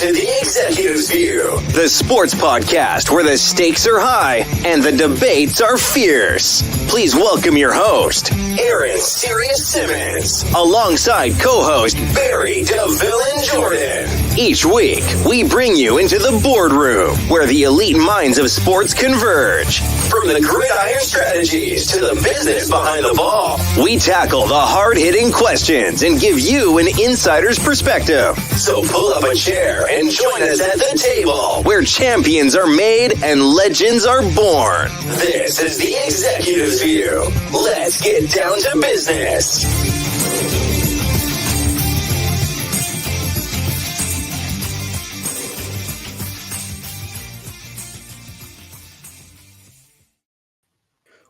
to The Executive's View, the sports podcast where the stakes are high and the debates are fierce. Please welcome your host, Aaron Sirius Simmons, alongside co-host Barry DeVille and Jordan. Each week, we bring you into the boardroom where the elite minds of sports converge. From the gridiron strategies to the business behind the ball, we tackle the hard-hitting questions and give you an insider's perspective. So pull up a chair and join us at the table where champions are made and legends are born. This is The Executive's View. Let's get down to business.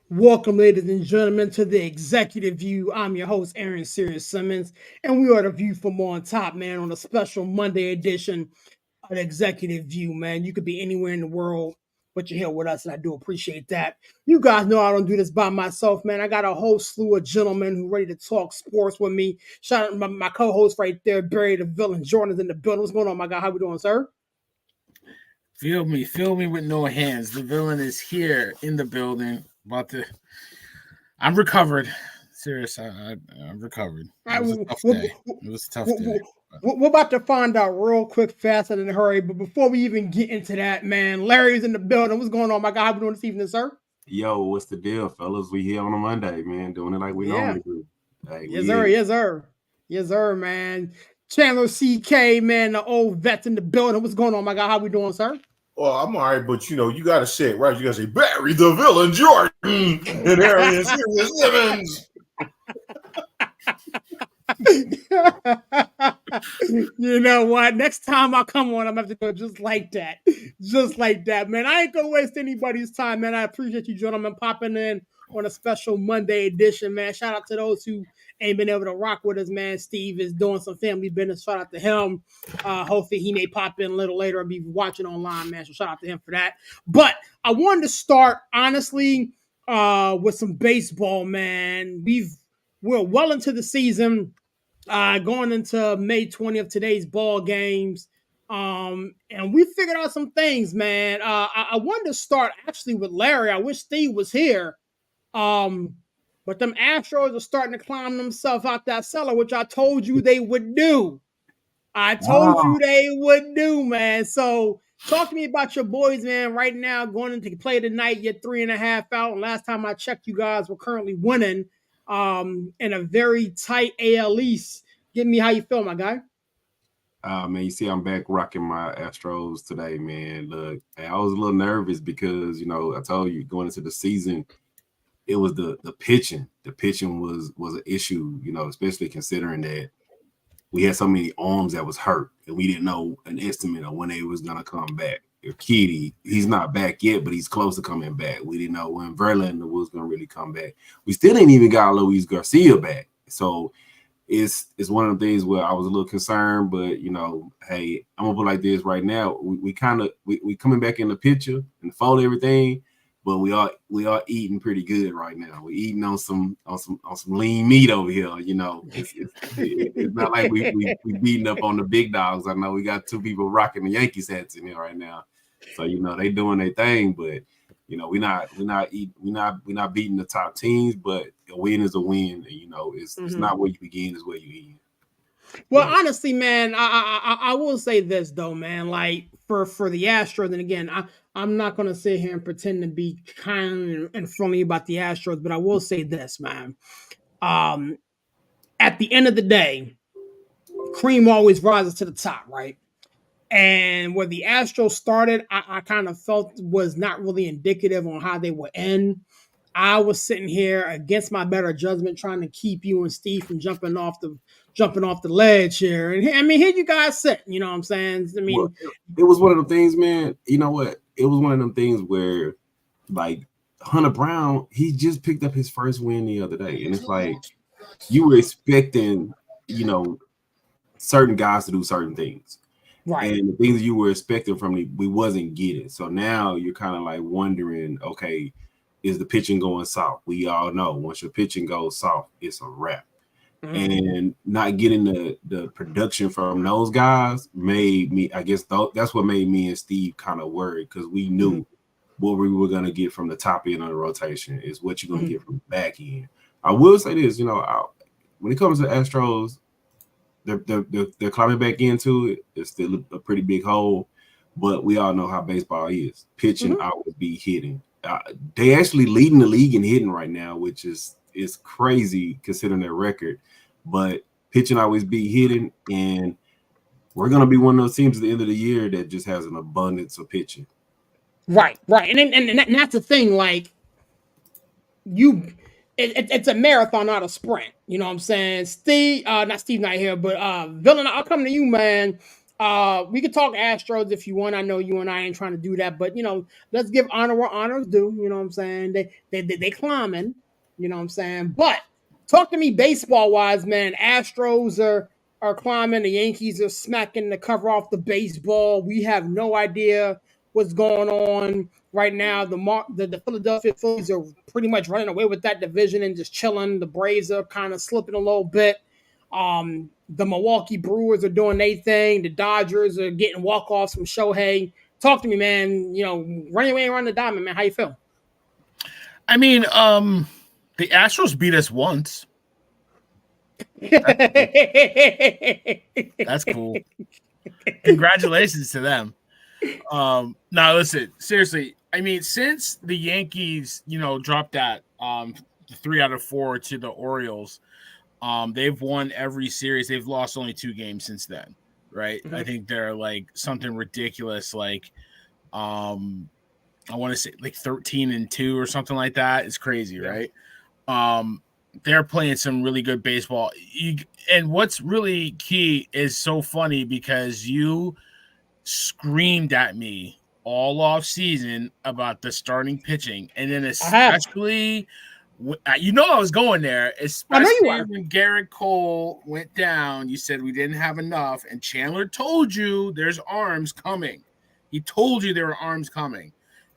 Welcome, ladies and gentlemen, to the Executive View. I'm your host, Aaron Sirius Simmons, and we are the View from on top, man, on a special Monday edition of the Executive View, man. You could be anywhere in the world, but you're here with us, and I do appreciate that. You guys know I don't do this by myself, man. I got a whole slew of gentlemen who are ready to talk sports with me. Shout out to my co-host right there, Barry DeVille, and Jordan's in the building. What's going on, my guy? How we doing, sir? Feel me with no hands. The villain is here in the building. I'm recovered. Serious, I'm recovered. It was a tough day. It was a tough day. We're about to find out real quick, fast, and in a hurry. But before we even get into that, man, Larry's in the building. What's going on, my guy? How we doing this evening, sir? Yo, what's the deal, fellas? We here on a Monday, man, doing it like we normally do. Hey, yes, sir, man. Chandler CK, man, the old vets in the building. What's going on, my guy? How we doing, sir? Well, I'm all right, but you got to say it right. You got to say Barry the Villain Jordan and Aaron Sirius Simmons. You know what? Next time I come on, I'm going to have to go just like that. Just like that, man. I ain't going to waste anybody's time, man. I appreciate you, gentlemen, popping in on a special Monday edition, man. Shout out to those who ain't been able to rock with us, man. Steve is doing some family business. Shout out to him. Hopefully he may pop in a little later and be watching online, man. So shout out to him for that. But I wanted to start, honestly, with some baseball, man. We're well into the season, going into May 20th, today's ball games. And we figured out some things, man. I wanted to start actually with Larry. I wish Steve was here. But them Astros are starting to climb themselves out that cellar, which I told you they would do. You they would do, man. So talk to me about your boys, man. Right now, going into play tonight, you're 3.5 out. And last time I checked, you guys were currently winning in a very tight AL East. Give me how you feel, my guy. Man, you see, I'm back rocking my Astros today, man. Look, I was a little nervous because, I told you going into the season, it was the pitching. The pitching was an issue, especially considering that we had so many arms that was hurt, and we didn't know an estimate of when they was gonna come back. Urquidy, he's not back yet, but he's close to coming back. We didn't know when Verlander was gonna really come back. We still ain't even got Luis Garcia back, so it's one of the things where I was a little concerned. But hey, I'm gonna put it like this right now: we coming back in the picture and fold everything. But we are eating pretty good right now. We're eating on some lean meat over here. It's not like we beating up on the big dogs. I know we got two people rocking the Yankees hats in here right now, so they doing their thing. But we're not beating the top teams. But a win is a win. And, it's not where you begin, it's where you end. Well, honestly, man, I will say this though, man. Like for the Astros, and again, I'm not going to sit here and pretend to be kind and friendly about the Astros, but I will say this, man. At the end of the day, cream always rises to the top, right? And where the Astros started, I kind of felt was not really indicative on how they would end. I was sitting here against my better judgment, trying to keep you and Steve from jumping off the ledge here. And I mean, here you guys sit. You know what I'm saying? I mean, well, it was one of the things, man. You know what? It was one of them things where, like, Hunter Brown, he just picked up his first win the other day, and it's like you were expecting, certain guys to do certain things. Right. And the things you were expecting from me, we wasn't getting. So now you're kind of like wondering, okay, is the pitching going soft? We all know once your pitching goes soft, it's a wrap. and not getting the production from those guys made me, I guess that's what made me and Steve kind of worried, because we knew what we were going to get from the top end of the rotation is what you're going to get from the back end. I will say this, when it comes to Astros, they're climbing back into it. It's still a pretty big hole, but we all know how baseball is. Pitching always be hitting. They actually leading the league in hitting right now, which is crazy considering their record. But pitching always be hitting, and we're gonna be one of those teams at the end of the year that just has an abundance of pitching. Right, and that's the thing. Like it's a marathon, not a sprint. You know what I'm saying? Steve, not here, but Villain, I'll come to you, man. We could talk Astros if you want. I know you and I ain't trying to do that, but let's give honor where honor's due. You know what I'm saying? They climbing. You know what I'm saying? But talk to me baseball wise, man. Astros are climbing. The Yankees are smacking the cover off the baseball. We have no idea what's going on right now. The Philadelphia Phillies are pretty much running away with that division and just chilling. The Braves are kind of slipping a little bit. The Milwaukee Brewers are doing their thing. The Dodgers are getting walk-offs from Shohei. Talk to me, man. Running away around the diamond, man. How you feel? I mean, the Astros beat us once. That's cool. Congratulations to them. Now listen, seriously. I mean, since the Yankees, dropped that 3 out of 4 to the Orioles, they've won every series. They've lost only 2 games since then, right? I think they're like something ridiculous, like I want to say like 13-2 or something like that. It's crazy, right? They're playing some really good baseball. And what's really key is so funny because you screamed at me all off season about the starting pitching, and then especially I was going there, especially when Garrett Cole went down. You said we didn't have enough, and Chandler told you there's arms coming. He told you there were arms coming,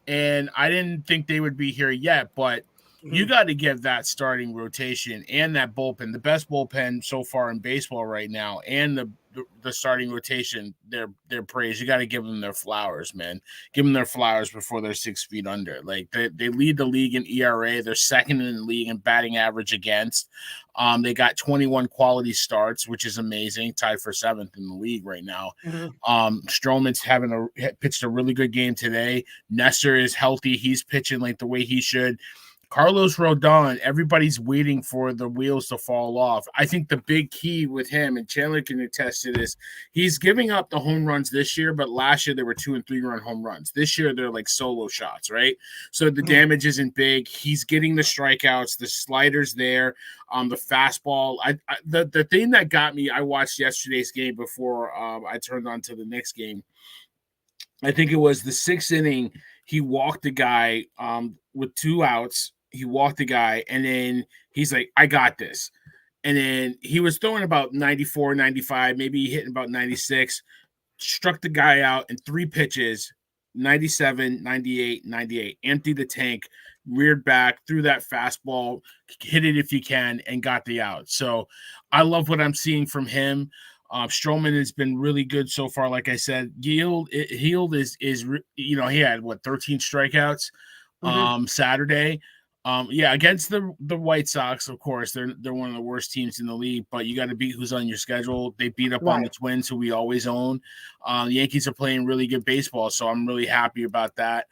and I didn't think they would be here yet, but you got to give that starting rotation and that bullpen, the best bullpen so far in baseball right now, and the starting rotation, their praise. You got to give them their flowers, man. Give them their flowers before they're 6 feet under. Like they lead the league in ERA. They're second in the league in batting average against. They got 21 quality starts, which is amazing. Tied for 7th in the league right now. Stroman's pitched a really good game today. Nestor is healthy. He's pitching like the way he should. Carlos Rodon, everybody's waiting for the wheels to fall off. I think the big key with him, and Chandler can attest to this, he's giving up the home runs this year, but last year there were 2- and 3-run home runs. This year they're like solo shots, right? So the damage isn't big. He's getting the strikeouts, the sliders there, the fastball. The thing that got me, I watched yesterday's game before I turned on to the next game. I think it was the 6th inning. He walked the guy with 2 outs. He walked the guy, and then he's like, I got this. And then he was throwing about 94, 95, maybe hitting about 96, struck the guy out in 3 pitches, 97, 98, 98, emptied the tank, reared back, threw that fastball, hit it if you can, and got the out. So I love what I'm seeing from him. Stroman has been really good so far. Like I said, Heald is he had 13 strikeouts Saturday. Against the White Sox, of course, they're one of the worst teams in the league, but you got to beat who's on your schedule. They beat up on the Twins, who we always own. The Yankees are playing really good baseball, so I'm really happy about that.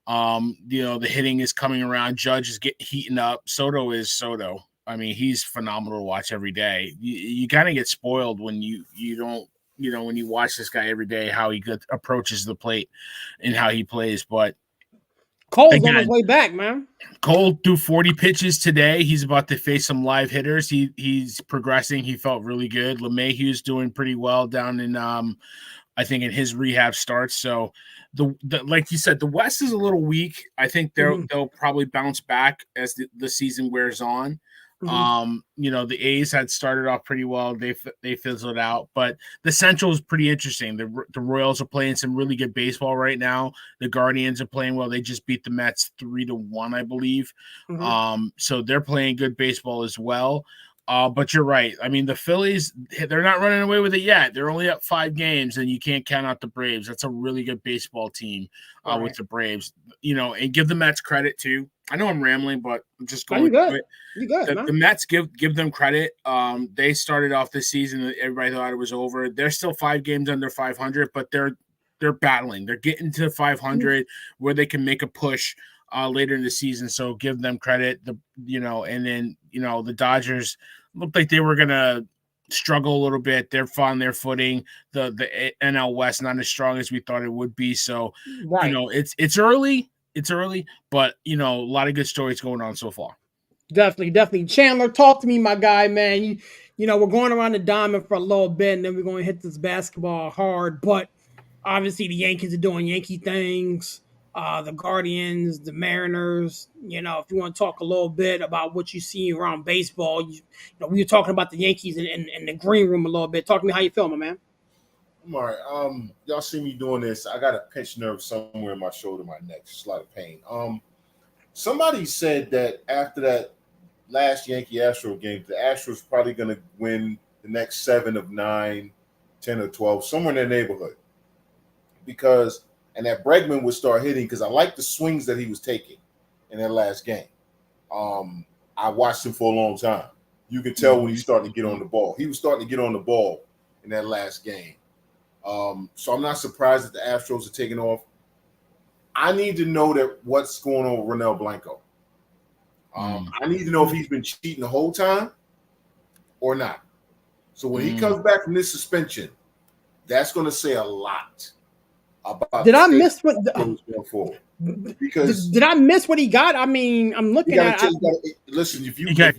The hitting is coming around. Judge is heating up. Soto is Soto. I mean, he's phenomenal to watch every day. You kind of get spoiled when you don't, when you watch this guy every day, how he approaches the plate and how he plays. But Cole's on his way back, man. Cole threw 40 pitches today. He's about to face some live hitters. He's progressing. He felt really good. LeMahieu's doing pretty well down in, I think, in his rehab starts. So the like you said, the West is a little weak. I think they'll probably bounce back as the season wears on. The A's had started off pretty well. They fizzled out, but the Central is pretty interesting. The Royals are playing some really good baseball right now. The Guardians are playing well. They just beat the Mets 3-1, I believe. So they're playing good baseball as well. But you're right. I mean, the Phillies, they're not running away with it yet. They're only up 5 games, and you can't count out the Braves. That's a really good baseball team with the Braves, and give the Mets credit too. I know I'm rambling, but I'm just going through it. You good, the Mets give them credit. They started off this season, everybody thought it was over. They're still 5 games under 500, but they're battling. They're getting to 500 where they can make a push later in the season. So give them credit. And then the Dodgers looked like they were gonna struggle a little bit. They're finding their footing. The NL West not as strong as we thought it would be. So it's early. It's early, but a lot of good stories going on so far. Definitely. Chandler, talk to me, my guy, man. We're going around the diamond for a little bit, and then we're going to hit this basketball hard. But obviously, the Yankees are doing Yankee things. The Guardians, the Mariners. If you want to talk a little bit about what you see around baseball, we were talking about the Yankees in the green room a little bit. Talk to me how you feel, my man. I'm all right. Y'all see me doing this. I got a pinched nerve somewhere in my shoulder, my neck. Just a lot of pain. Somebody said that after that last Yankee-Astro game, the Astros probably going to win the next 7 of 9, 10 or 12, somewhere in that neighborhood. And that Bregman would start hitting because I like the swings that he was taking in that last game. I watched him for a long time. You could tell when he's starting to get on the ball. He was starting to get on the ball in that last game. So I'm not surprised that the Astros are taking off. I need to know that what's going on with Ronel Blanco. I need to know if he's been cheating the whole time or not. So when he comes back from this suspension, that's going to say a lot about. Did I miss what? Going forward. Because did I miss what he got? I mean, I'm looking at. Listen, if you're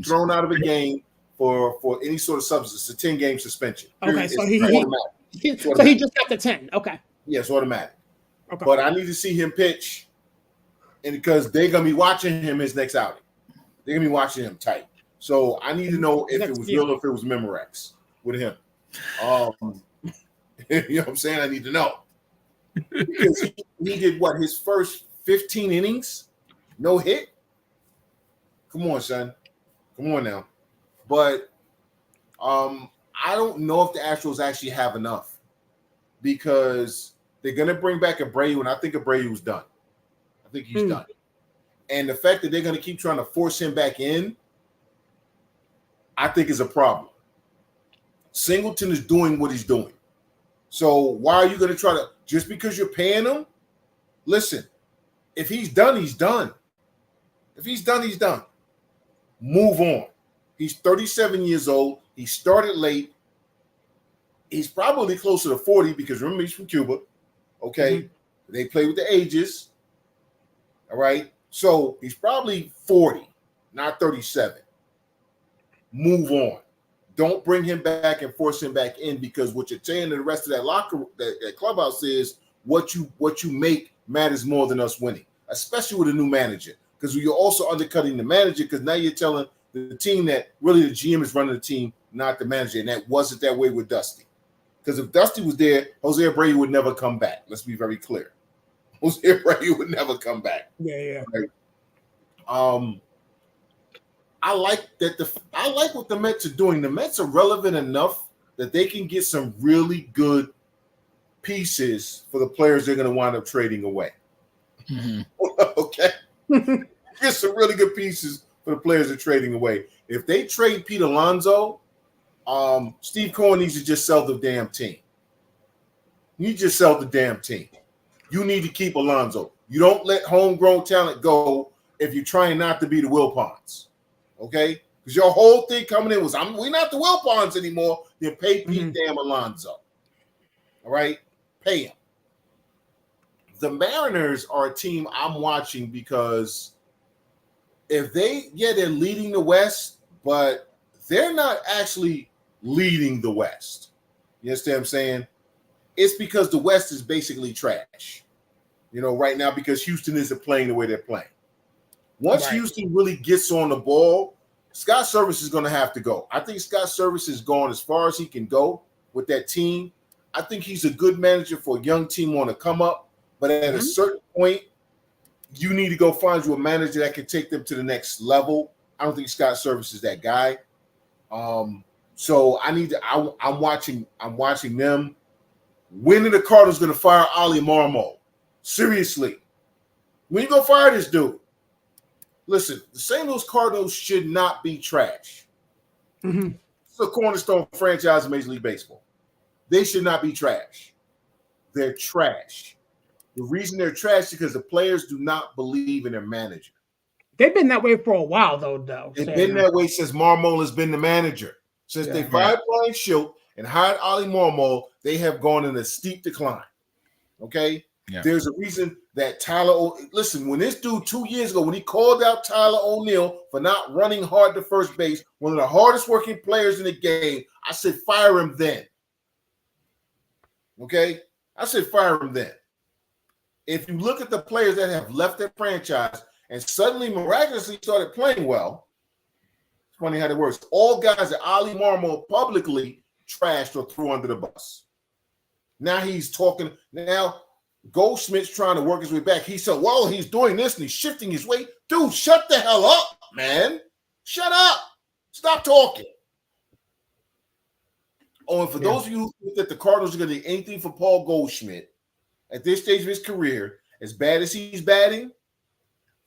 thrown out of a game for any sort of substance, it's a 10-game suspension. Okay, so he just got the 10. Okay. Yeah, it's automatic. Okay. But I need to see him pitch, and because they're gonna be watching him his next outing, they're gonna be watching him tight. So I need to know if it was real or if it was Memorex with him. You know what I'm saying? I need to know because he did what, his first 15 innings, no hit. Come on, son. Come on now. But I don't know if the Astros actually have enough because they're going to bring back Abreu, and I think Abreu was done. I think he's done. And the fact that they're going to keep trying to force him back in, I think is a problem. Singleton is doing what he's doing. So why are you going to try to – just because you're paying him? Listen, if he's done, he's done. If he's done, he's done. Move on. He's 37 years old. He started late. He's probably closer to 40 because remember, he's from Cuba. Okay. They play with the ages. All right. So he's probably 40, not 37. Move on. Don't bring him back and force him back in because what you're saying to the rest of that clubhouse is what you make matters more than us winning, especially with a new manager. Because you're also undercutting the manager because now you're telling the team that really the GM is running the team, not the manager. And that wasn't that way with Dusty. Because if Dusty was there, Jose Abreu would never come back. Let's be very clear. Jose Abreu would never come back. Yeah. Right? I like what the Mets are doing. The Mets are relevant enough that they can get some really good pieces for the players they're going to wind up trading away. Okay? Get some really good pieces for the players they're trading away. If they trade Pete Alonso, Steve Cohen needs to just sell the damn team. You just sell the damn team. You need to keep Alonso. You don't let homegrown talent go if you're trying not to be the Wilpons. Okay? Because your whole thing coming in was, we're not the Wilpons anymore. Then pay Pete damn Alonso. All right? Pay him. The Mariners are a team I'm watching because if they're leading the West, but they're not actually leading the West. You understand what I'm saying? It's because the West is basically trash, right now because Houston isn't playing the way they're playing. Once Houston really gets on the ball, Scott Service is going to have to go. I think Scott Service has gone as far as he can go with that team. I think he's a good manager for a young team on the come up, but at a certain point, you need to go find you a manager that can take them to the next level. I don't think Scott Service is that guy. So I need to. I'm watching them. When are the Cardinals going to fire Oli Marmol? Seriously, when you gonna fire this dude? Listen, the St. Louis Cardinals should not be trash. Mm-hmm. It's a cornerstone franchise in Major League Baseball. They should not be trash. They're trash. The reason they're trash is because the players do not believe in their manager. They've been that way for a while, though. They've been that way since Marmol has been the manager. Since they fired Brian Schilt and hired Oli Marmol, they have gone in a steep decline. Okay? Yeah. There's a reason that listen, when this dude 2 years ago, when he called out Tyler O'Neill for not running hard to first base, one of the hardest working players in the game, I said fire him then. Okay? I said fire him then. If you look at the players that have left their franchise and suddenly miraculously started playing well, it's funny how that works. All guys that Oli Marmol publicly trashed or threw under the bus. Now he's talking. Now Goldschmidt's trying to work his way back. He said, well, he's doing this and he's shifting his way. Dude, shut the hell up, man. Shut up. Stop talking. Oh, and for those of you who think that the Cardinals are going to do anything for Paul Goldschmidt at this stage of his career, as bad as he's batting,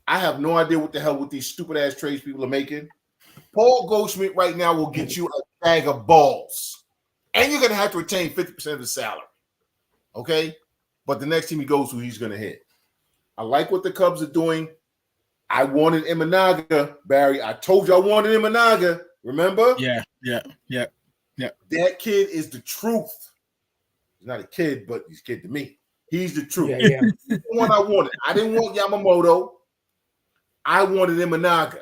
I have no idea what the hell with these stupid-ass trades people are making. Paul Goldschmidt right now will get you a bag of balls. And you're going to have to retain 50% of the salary. Okay? But the next team he goes to, he's going to hit. I like what the Cubs are doing. I wanted Imanaga, Barry. I told you I wanted Imanaga. Remember? Yeah. That kid is the truth. He's not a kid, but he's a kid to me. He's the truth. Yeah. He's the one I wanted. I didn't want Yamamoto. I wanted Imanaga.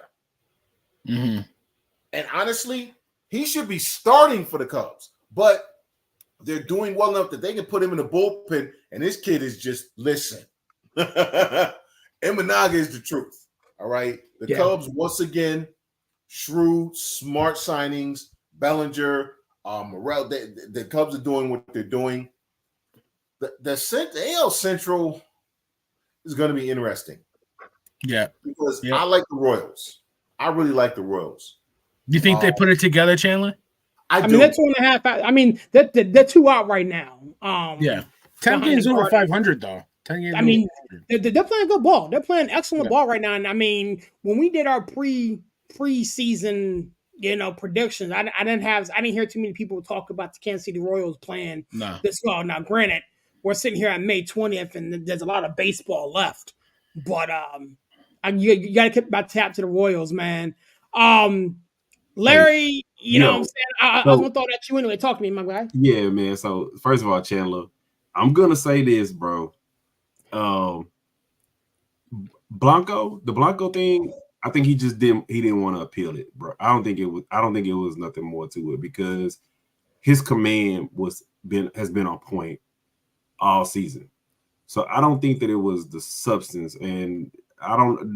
Mm-hmm. And honestly, he should be starting for the Cubs. But they're doing well enough that they can put him in the bullpen, and this kid is just, listen. Imanaga is the truth. All right? The Cubs, once again, shrewd, smart signings. Bellinger, Morel, the Cubs are doing what they're doing. The AL Central is going to be interesting. Yeah. Because I like the Royals. I really like the Royals. You think they put it together, Chandler? I mean, they're 2.5. I mean, they're 2 out right now. 10 games over 500, though. 10 games. I mean, they're playing good ball. They're playing excellent ball right now. And I mean, when we did our preseason, predictions, I didn't hear too many people talk about the Kansas City Royals playing this well. Now, granted, we're sitting here on May 20th, and there's a lot of baseball left. But you got to keep my tap to the Royals, man. Larry, you know what I'm saying? I was going to throw that at you anyway. Talk to me, my guy. Yeah, man. So, first of all, Chandler, I'm going to say this, bro. The Blanco thing, I think he didn't want to appeal it, bro. I don't think it was nothing more to it because his command has been on point all season. So I don't think that it was the substance, and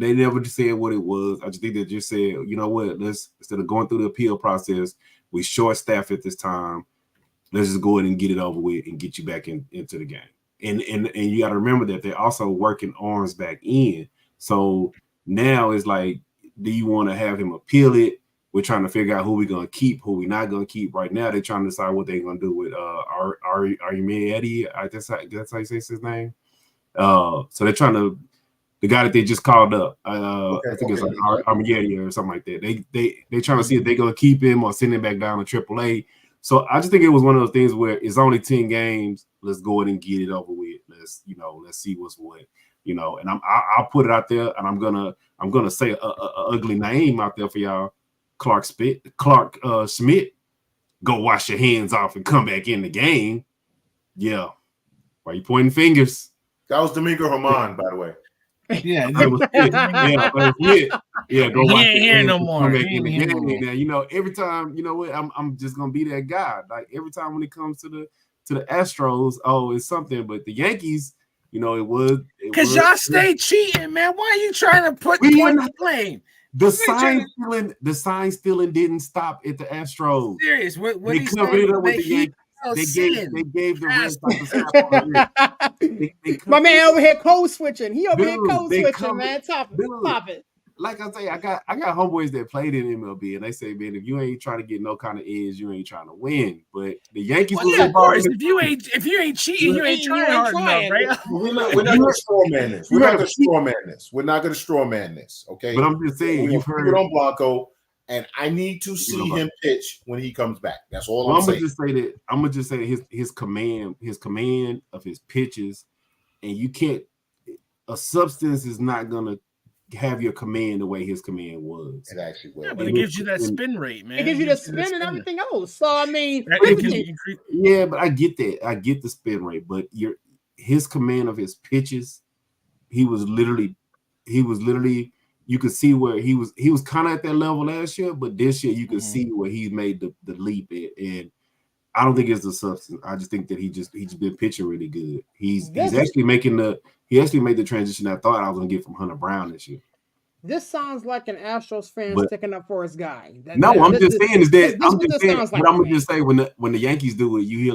they never just said what it was. I just think they just said, you know what, instead of going through the appeal process, we short staff at this time. Let's just go ahead and get it over with and get you back into the game. And you got to remember that they're also working arms back in. So now it's like, do you want to have him appeal it? We're trying to figure out who we're going to keep, who we're not going to keep. Right now, they're trying to decide what they're going to do with Eddie. That's how you say his name. So they're trying to, the guy that they just called up, I think it's like Armageddon or something like that. They trying to see if they're going to keep him or send him back down to AAA. So I just think it was one of those things where it's only 10 games. Let's go ahead and get it over with. Let's see what's what. And I'll put it out there, and I'm gonna say a ugly name out there for y'all. Clark Schmidt, go wash your hands off and come back in the game. Yeah, why you pointing fingers? That was Domingo Germán, by the way. Yeah, that was it. Yeah, go wash your hands no more. Now, every time, you know what? I'm just gonna be that guy. Like every time when it comes to the Astros, it's something. But the Yankees. It was because y'all stay cheating, man. Why are you trying to put the blame? The sign stealing didn't stop at the Astros. Serious? What they covered it up with the Yankees. They gave the rest my man over here code switching. He over here code switching, man. Top it. like I say, I got homeboys that played in MLB, and they say, man, if you ain't trying to get no kind of edge, you ain't trying to win. But the Yankees, of course, if you ain't cheating, you ain't trying hard enough, right? We're not going to straw man this. We're not going to straw man this. We're not going to straw man this. Okay. But I'm just saying, you've heard it on Blanco, and I need to see him pitch when he comes back. That's all I'm saying. I'm gonna just say his command of his pitches, and you can't. A substance is not gonna have your command the way his command was. It actually will. Yeah, but it gives you that spin rate, man. It gives you the spin and everything else. So I mean, yeah, but I get that. I get the spin rate, but his command of his pitches, he was literally. You could see where he was kind of at that level last year, but this year you could see where he made the leap at. And I don't think it's the substance. I just think that he's been pitching really good. He actually made the transition I thought I was gonna get from Hunter Brown this year. This sounds like an Astros fan sticking up for his guy. I'm just saying when the Yankees do it, you hear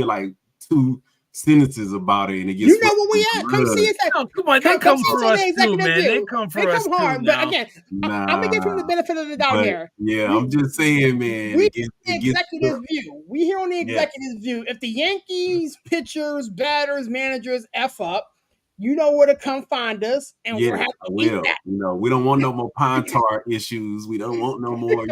like two sentences about it, and it gets. You know what we at? Come see us. Come on, they come for us too, man. They come for us hard, too. But again, I'm gonna give him the benefit of the doubt here. Yeah, I'm just saying, man. We executive view. We here on the executive view. If the Yankees pitchers, batters, managers f up, you know where to come find us, and we're happy to eat that. We don't want no more pine tar issues. We don't want no more,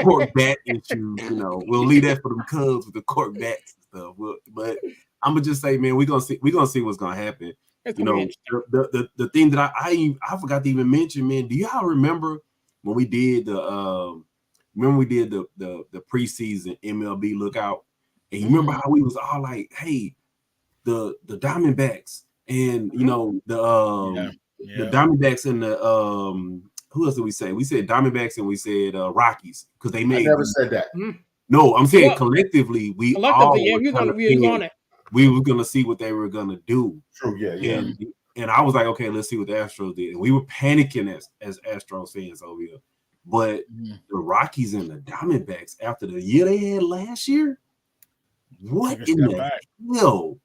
cork bat issues. We'll leave that for them Cubs with the cork bats and stuff. But I'm gonna just say, man, we're gonna see what's gonna happen. The thing that I forgot to even mention, man. Do y'all remember when we did the preseason MLB lookout? And you remember how we was all like, hey, the Diamondbacks and the Diamondbacks and the who else did we say? We said Diamondbacks and we said Rockies because they made. I never said that. No, I'm saying collectively we was on it. We were gonna see what they were gonna do. True, yeah. And I was like, okay, let's see what the Astros did. And we were panicking as Astros fans over here. But the Rockies and the Diamondbacks, after the year they had last year, what in the hell?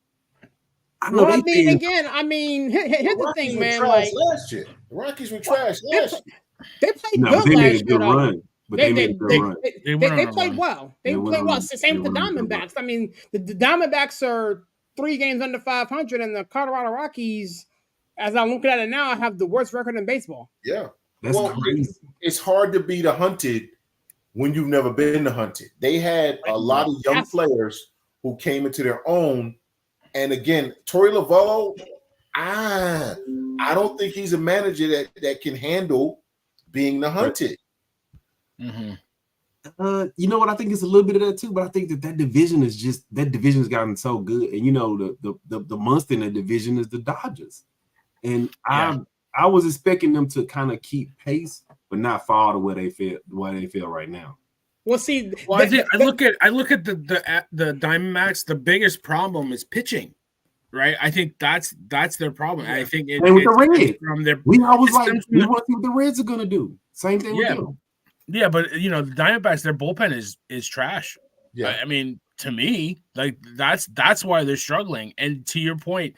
Here's the thing, man. Like last year, the Rockies were trash last year. They played good last year. Run. But they played well. They played well. Same with the Diamondbacks. I mean, the Diamondbacks are 3 games under 500, and the Colorado Rockies, as I'm looking at it now, have the worst record in baseball. Yeah, that's crazy. It's hard to be the hunted when you've never been the hunted. They had a lot of young players who came into their own, and again, Torey Lovullo, I don't think he's a manager that can handle being the hunted. You know what? I think it's a little bit of that too, but I think that division has gotten so good, and the monster in that division is the Dodgers, and I was expecting them to kind of keep pace, but not fall to where they feel right now. Well, see, I look at the Diamondbacks. The biggest problem is pitching, right? I think that's their problem. I think with the Reds, we want to see what the Reds are gonna do. Same thing with them. Yeah, but the Diamondbacks, their bullpen is trash. Yeah, I mean, to me, like that's why they're struggling. And to your point,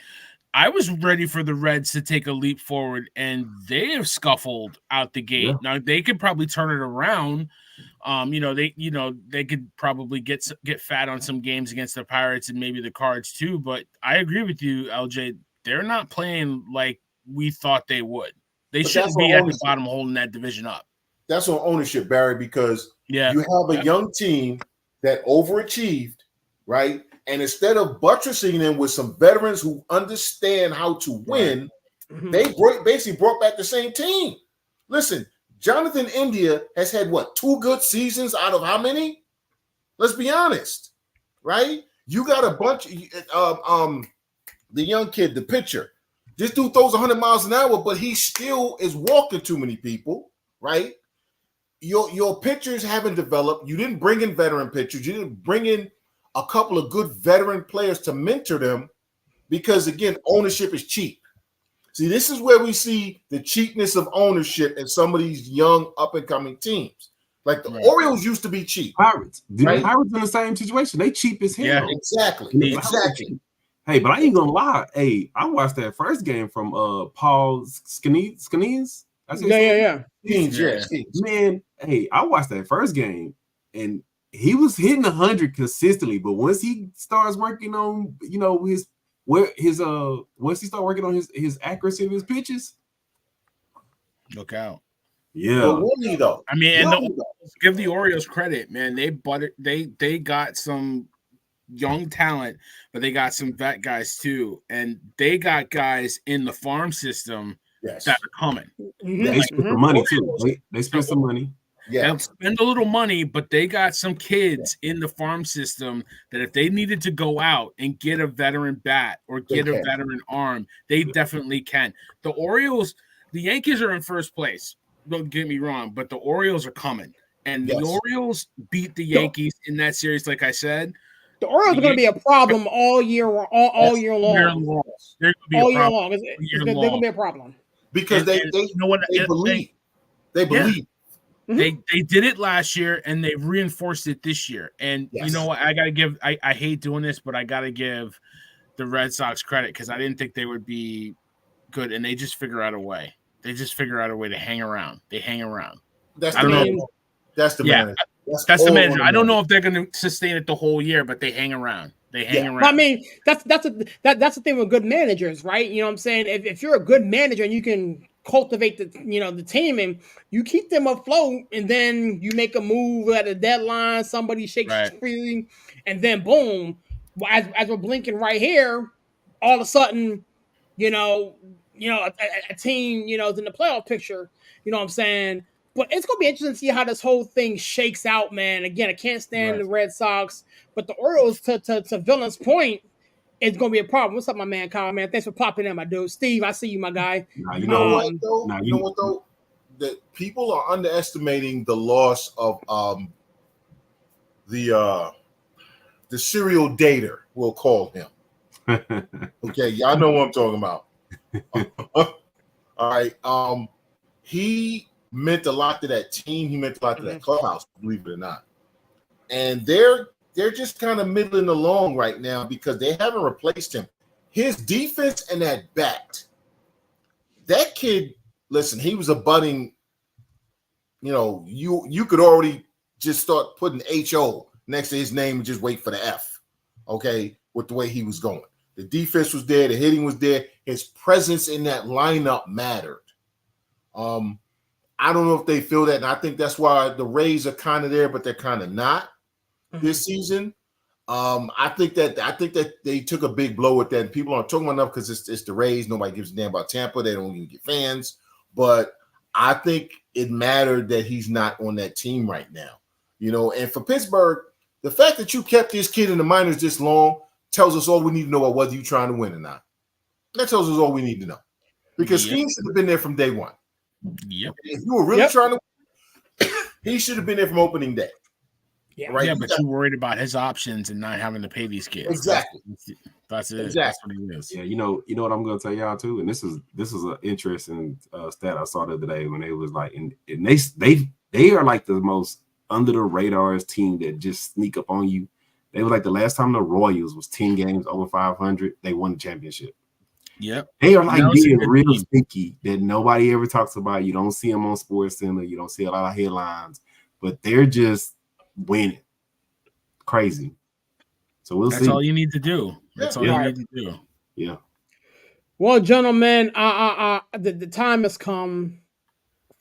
I was ready for the Reds to take a leap forward, and they have scuffled out the gate. Yeah. Now they could probably turn it around. They could probably get fat on some games against the Pirates and maybe the Cards too. But I agree with you, LJ. They're not playing like we thought they would. They shouldn't be at the bottom holding that division up. That's on ownership, Barry, because you have a young team that overachieved, right? And instead of buttressing them with some veterans who understand how to win, they basically brought back the same team. Listen, Jonathan India has had 2 good seasons out of how many? Let's be honest, right? You got a bunch of the young kid, the pitcher. This dude throws 100 miles an hour, but he still is walking too many people, right? Your pitchers haven't developed. You didn't bring in veteran pitchers. You didn't bring in a couple of good veteran players to mentor them because, again, ownership is cheap. See, this is where we see the cheapness of ownership in some of these young up-and-coming teams. Like the Orioles used to be cheap. Pirates. The Pirates in the same situation. They cheap as hell. Yeah, exactly. Hey, but I ain't gonna lie. Hey, I watched that first game from Paul Skenes. Yeah. Scenes, yeah. Man, hey, I watched that first game, and he was hitting 100 consistently. But once he starts working on, once he start working on his accuracy of his pitches, look out. Yeah. But will he though? I mean, give the Orioles credit, man. They got some young talent, but they got some vet guys too, and they got guys in the farm system that are coming. They spent some money too. They spent some money. Yeah, they'll spend a little money, but they got some kids in the farm system that if they needed to go out and get a veteran bat or get a veteran arm, they definitely can. The Yankees are in first place. Don't get me wrong, but the Orioles are coming. And the Orioles beat the Yankees in that series, like I said. The Orioles are going to be a problem all year long. All year long. They're going to be a problem. Because they believe. They believe. Yeah. They did it last year and they reinforced it this year. And you know what? I gotta give I hate doing this, but I gotta give the Red Sox credit because I didn't think they would be good, and they just figure out a way. They just figure out a way to hang around. They hang around. That's the manager. That's the manager. That's the manager. I don't know if they're gonna sustain it the whole year, but they hang around. They hang around. I mean, that's the thing with good managers, right? You know what I'm saying? If you're a good manager and you can cultivate the team and you keep them afloat, and then you make a move at a deadline, somebody shakes free, and then boom, as we're blinking right here, all of a sudden, a team, is in the playoff picture. You know what I'm saying? But it's gonna be interesting to see how this whole thing shakes out, man. Again, I can't stand the Red Sox, but the Orioles, to Villain's point, it's gonna be a problem. What's up, my man, Kyle? Man, thanks for popping in, my dude. Steve, I see you, my guy. You know what though? That people are underestimating the loss of the serial dater, we'll call him. Okay, y'all know what I'm talking about. All right. He meant a lot to that team. He meant a lot to that clubhouse, believe it or not. And they're just kind of middling along right now because they haven't replaced him. His defense and that bat, that kid, listen, he was a budding, you could already just start putting HO next to his name and just wait for the F, okay, with the way he was going. The defense was there. The hitting was there. His presence in that lineup mattered. I don't know if they feel that, and I think that's why the Rays are kind of there, but they're kind of not this season. I think that they took a big blow with that. And people aren't talking about enough because it's the Rays. Nobody gives a damn about Tampa. They don't even get fans. But I think it mattered that he's not on that team right now. And for Pittsburgh, the fact that you kept this kid in the minors this long tells us all we need to know about whether you're trying to win or not. That tells us all we need to know. Because he should have been there from day one. Yep. If you were really trying to win, he should have been there from opening day. Yeah, right. Yeah, but you're worried about his options and not having to pay these kids. Exactly. That's it. Exactly. That's what it is. Yeah, you know what I'm gonna tell y'all too, and this is an interesting stat I saw the other day when they was like, and they are like the most under the radar team that just sneak up on you. They were like the last time the Royals was 10 games over 500, they won the championship. Yep. They are like being real sneaky that nobody ever talks about. You don't see them on Sports Center. You don't see a lot of headlines, but they're just winning. Crazy. So we'll see. That's all you need to do. That's all you need to do. Yeah. Well, gentlemen, the time has come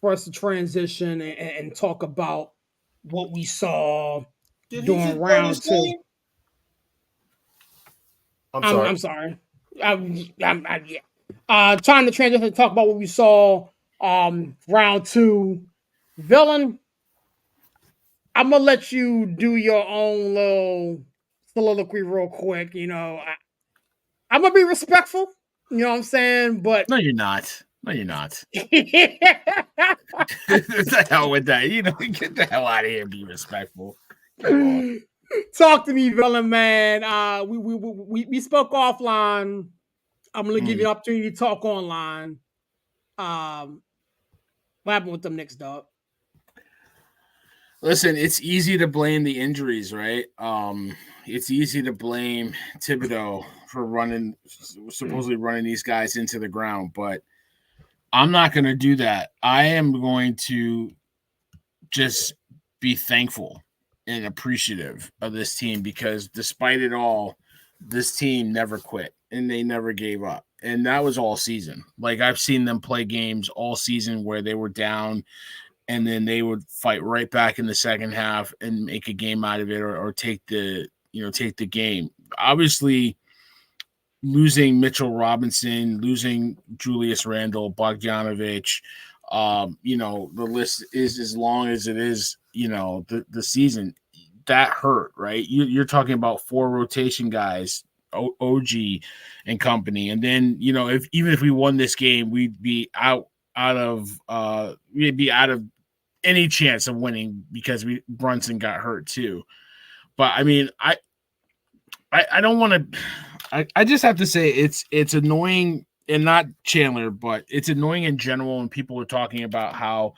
for us to transition and talk about what we saw during round two. I'm sorry. Trying to transition and talk about what we saw round two. Villain, I'm gonna let you do your own little soliloquy real quick. I'm gonna be respectful. You know what I'm saying? But no, you're not. Get the hell with that. Get the hell out of here and be respectful. Talk to me, Villain, man. We spoke offline. I'm gonna give you an opportunity to talk online. What happened with them Knicks, dog? Listen, it's easy to blame the injuries, right? It's easy to blame Thibodeau for supposedly running these guys into the ground, but I'm not going to do that. I am going to just be thankful and appreciative of this team because despite it all, this team never quit and they never gave up. And that was all season. Like I've seen them play games all season where they were down and then they would fight right back in the second half and make a game out of it or take the game. Obviously, losing Mitchell Robinson, losing Julius Randle, Bogdanovic, the list is as long as it is, the season. That hurt, right? You're talking about 4 rotation guys, OG and company. And then, if we won this game, we'd be out of any chance of winning because Brunson got hurt too. But I mean, I don't want to. I just have to say it's annoying, and not Chandler, but it's annoying in general when people are talking about how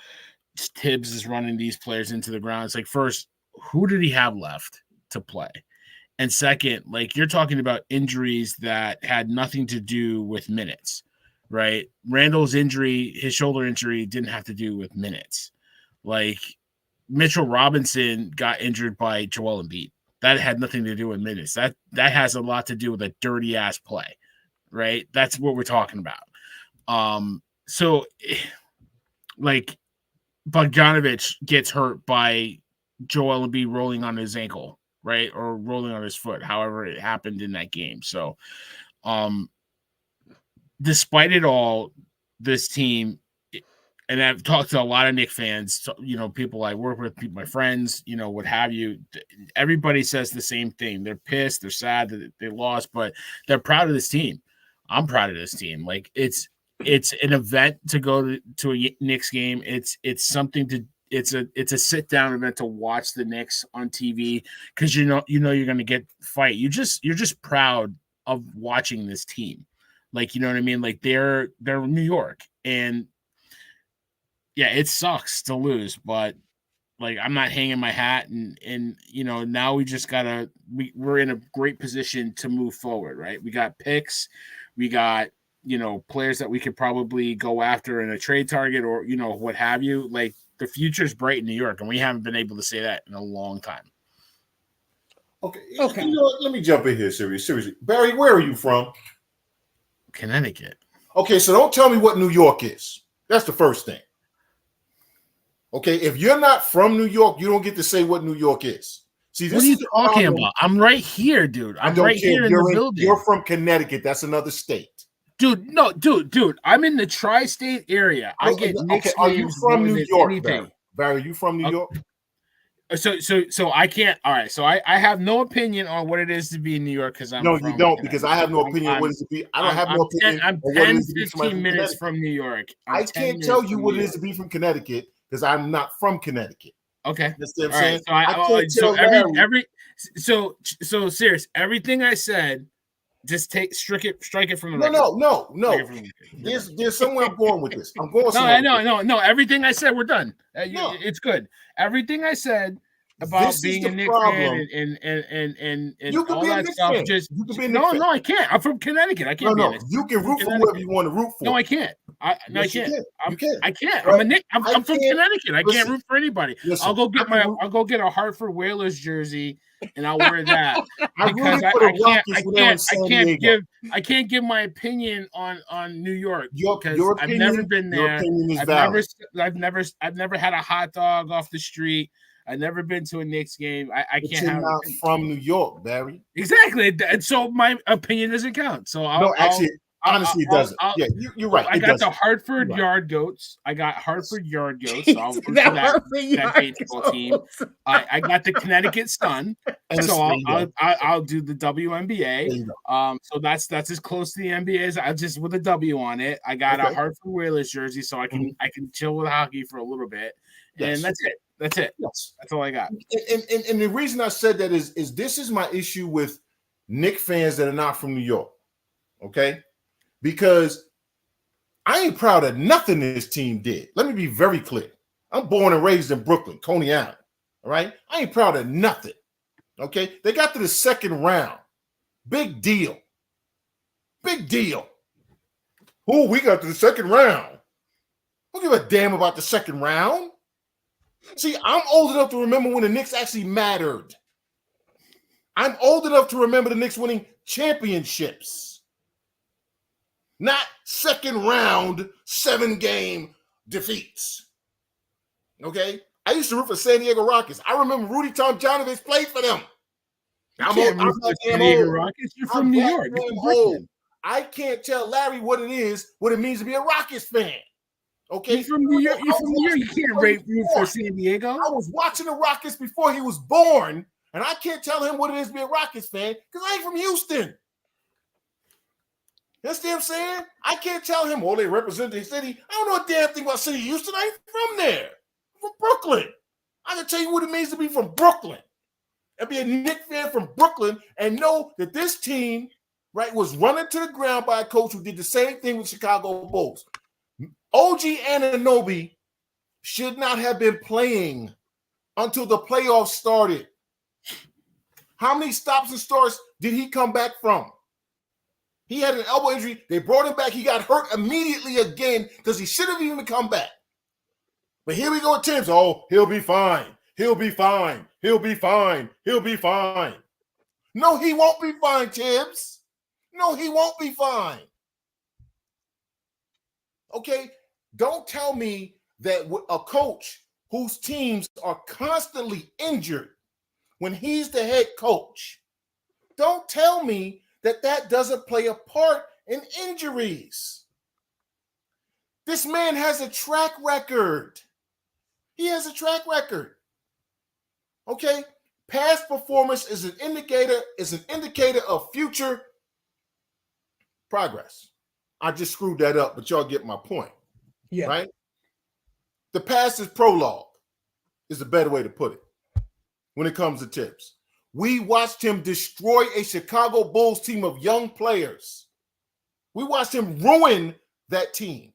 Tibbs is running these players into the ground. It's like, first, who did he have left to play? And second, like you're talking about injuries that had nothing to do with minutes, right? Randall's injury, his shoulder injury, didn't have to do with minutes. Like Mitchell Robinson got injured by Joel Embiid. That had nothing to do with minutes. That has a lot to do with a dirty ass play, right? That's what we're talking about. So like Bogdanovic gets hurt by Joel Embiid rolling on his ankle, right? Or rolling on his foot, however it happened in that game. So despite it all, this team, and I've talked to a lot of Knick fans, people I work with, my friends, what have you. Everybody says the same thing. They're pissed. They're sad that they lost, but they're proud of this team. I'm proud of this team. Like it's an event to go to a Knicks game. It's something to. It's a sit down event to watch the Knicks on TV because you're going to get fight. You're just proud of watching this team. Like, you know what I mean? Like they're New York, and yeah, it sucks to lose, but like I'm not hanging my hat, and now we just we're in a great position to move forward, right? We got picks, we got players that we could probably go after in a trade target or what have you. Like the future's bright in New York, and we haven't been able to say that in a long time. Okay. Let me jump in here, seriously. Barry, where are you from? Connecticut. Okay, so don't tell me what New York is. That's the first thing. Okay, if you're not from New York, you don't get to say what New York is. See, what are you talking about? I'm right here, dude. I'm right here in the building. You're from Connecticut. That's another state. Dude, no, dude. I'm in the tri-state area. I get Knicks. Are you from New York, Barry? Are you from New York? So I can't. All right. So I have no opinion on what it is to be in New York because I'm. No, you don't, because I have no opinion on what it is to be. I don't have no opinion. I'm 10-15 minutes from New York. I can't tell you what it is to be from Connecticut because I'm not from Connecticut. Okay. That's what I'm saying. So serious. Everything I said, just strike it from the record. No. There's somewhere I'm going with this. I'm going somewhere. No. Everything I said, we're done. It's good. Everything I said about being a Knicks fan and all that stuff. Just no, I can't. I'm from Connecticut. I can't. No. You can root for whoever you want to root for. No, I can't. I can't. I can't. Right. I'm a Knick. I'm from Connecticut. I can't root for anybody. I'll go get a Hartford Whalers jersey and I'll wear that because I can't give my opinion on New York because I've never been there. I've never had a hot dog off the street. I've never been to a Knicks game. I can't. You're not from New York, Barry. Exactly, and so my opinion doesn't count. So honestly, it doesn't. Yeah, you're right. I got the Hartford Yard Goats. So I'll root for that baseball team. I got the Connecticut Sun. So I'll do the WNBA. So that's as close to the NBA as I just with a W on it. I got a Hartford Whalers jersey, so I can chill with hockey for a little bit, and that's it. That's it. Yes. That's all I got. And the reason I said that is this is my issue with Knicks fans that are not from New York. Okay. Because I ain't proud of nothing this team did. Let me be very clear. I'm born and raised in Brooklyn, Coney Island. All right. I ain't proud of nothing. Okay. They got to the second round. Big deal. We got to the second round. I don't give a damn about the second round. See, I'm old enough to remember when the Knicks actually mattered. I'm old enough to remember the Knicks winning championships, not second round 7-game defeats. Okay? I used to root for San Diego Rockets. I remember Rudy Tomjanovich played for them. I'm San Diego Rockets. You're from New York. You're from Brooklyn. I can't tell Larry what it means to be a Rockets fan. Okay, you're from New York. You're from New York. You can't root for San Diego. I was watching the Rockets before he was born, and I can't tell him what it is to be a Rockets fan because I ain't from Houston. You understand what I'm saying? I can't tell him, they represent the city. I don't know a damn thing about city of Houston. I ain't from there. I'm from Brooklyn. I can tell you what it means to be from Brooklyn and be a Knicks fan from Brooklyn and know that this team, right, was running to the ground by a coach who did the same thing with Chicago Bulls. OG Anunoby should not have been playing until the playoffs started. How many stops and starts did he come back from? He had an elbow injury. They brought him back. He got hurt immediately again because he should have even come back. But here we go with Tibbs. He'll be fine. He'll be fine. He'll be fine. He'll be fine. No, he won't be fine, Tibbs. No, he won't be fine. Okay? Don't tell me that a coach whose teams are constantly injured when he's the head coach, don't tell me that doesn't play a part in injuries. This man has a track record. He has a track record. Okay? Past performance is an indicator of future progress. I just screwed that up, but y'all get my point. Yeah. Right? The past is prologue, is a better way to put it when it comes to Tibbs. We watched him destroy a Chicago Bulls team of young players. We watched him ruin that team.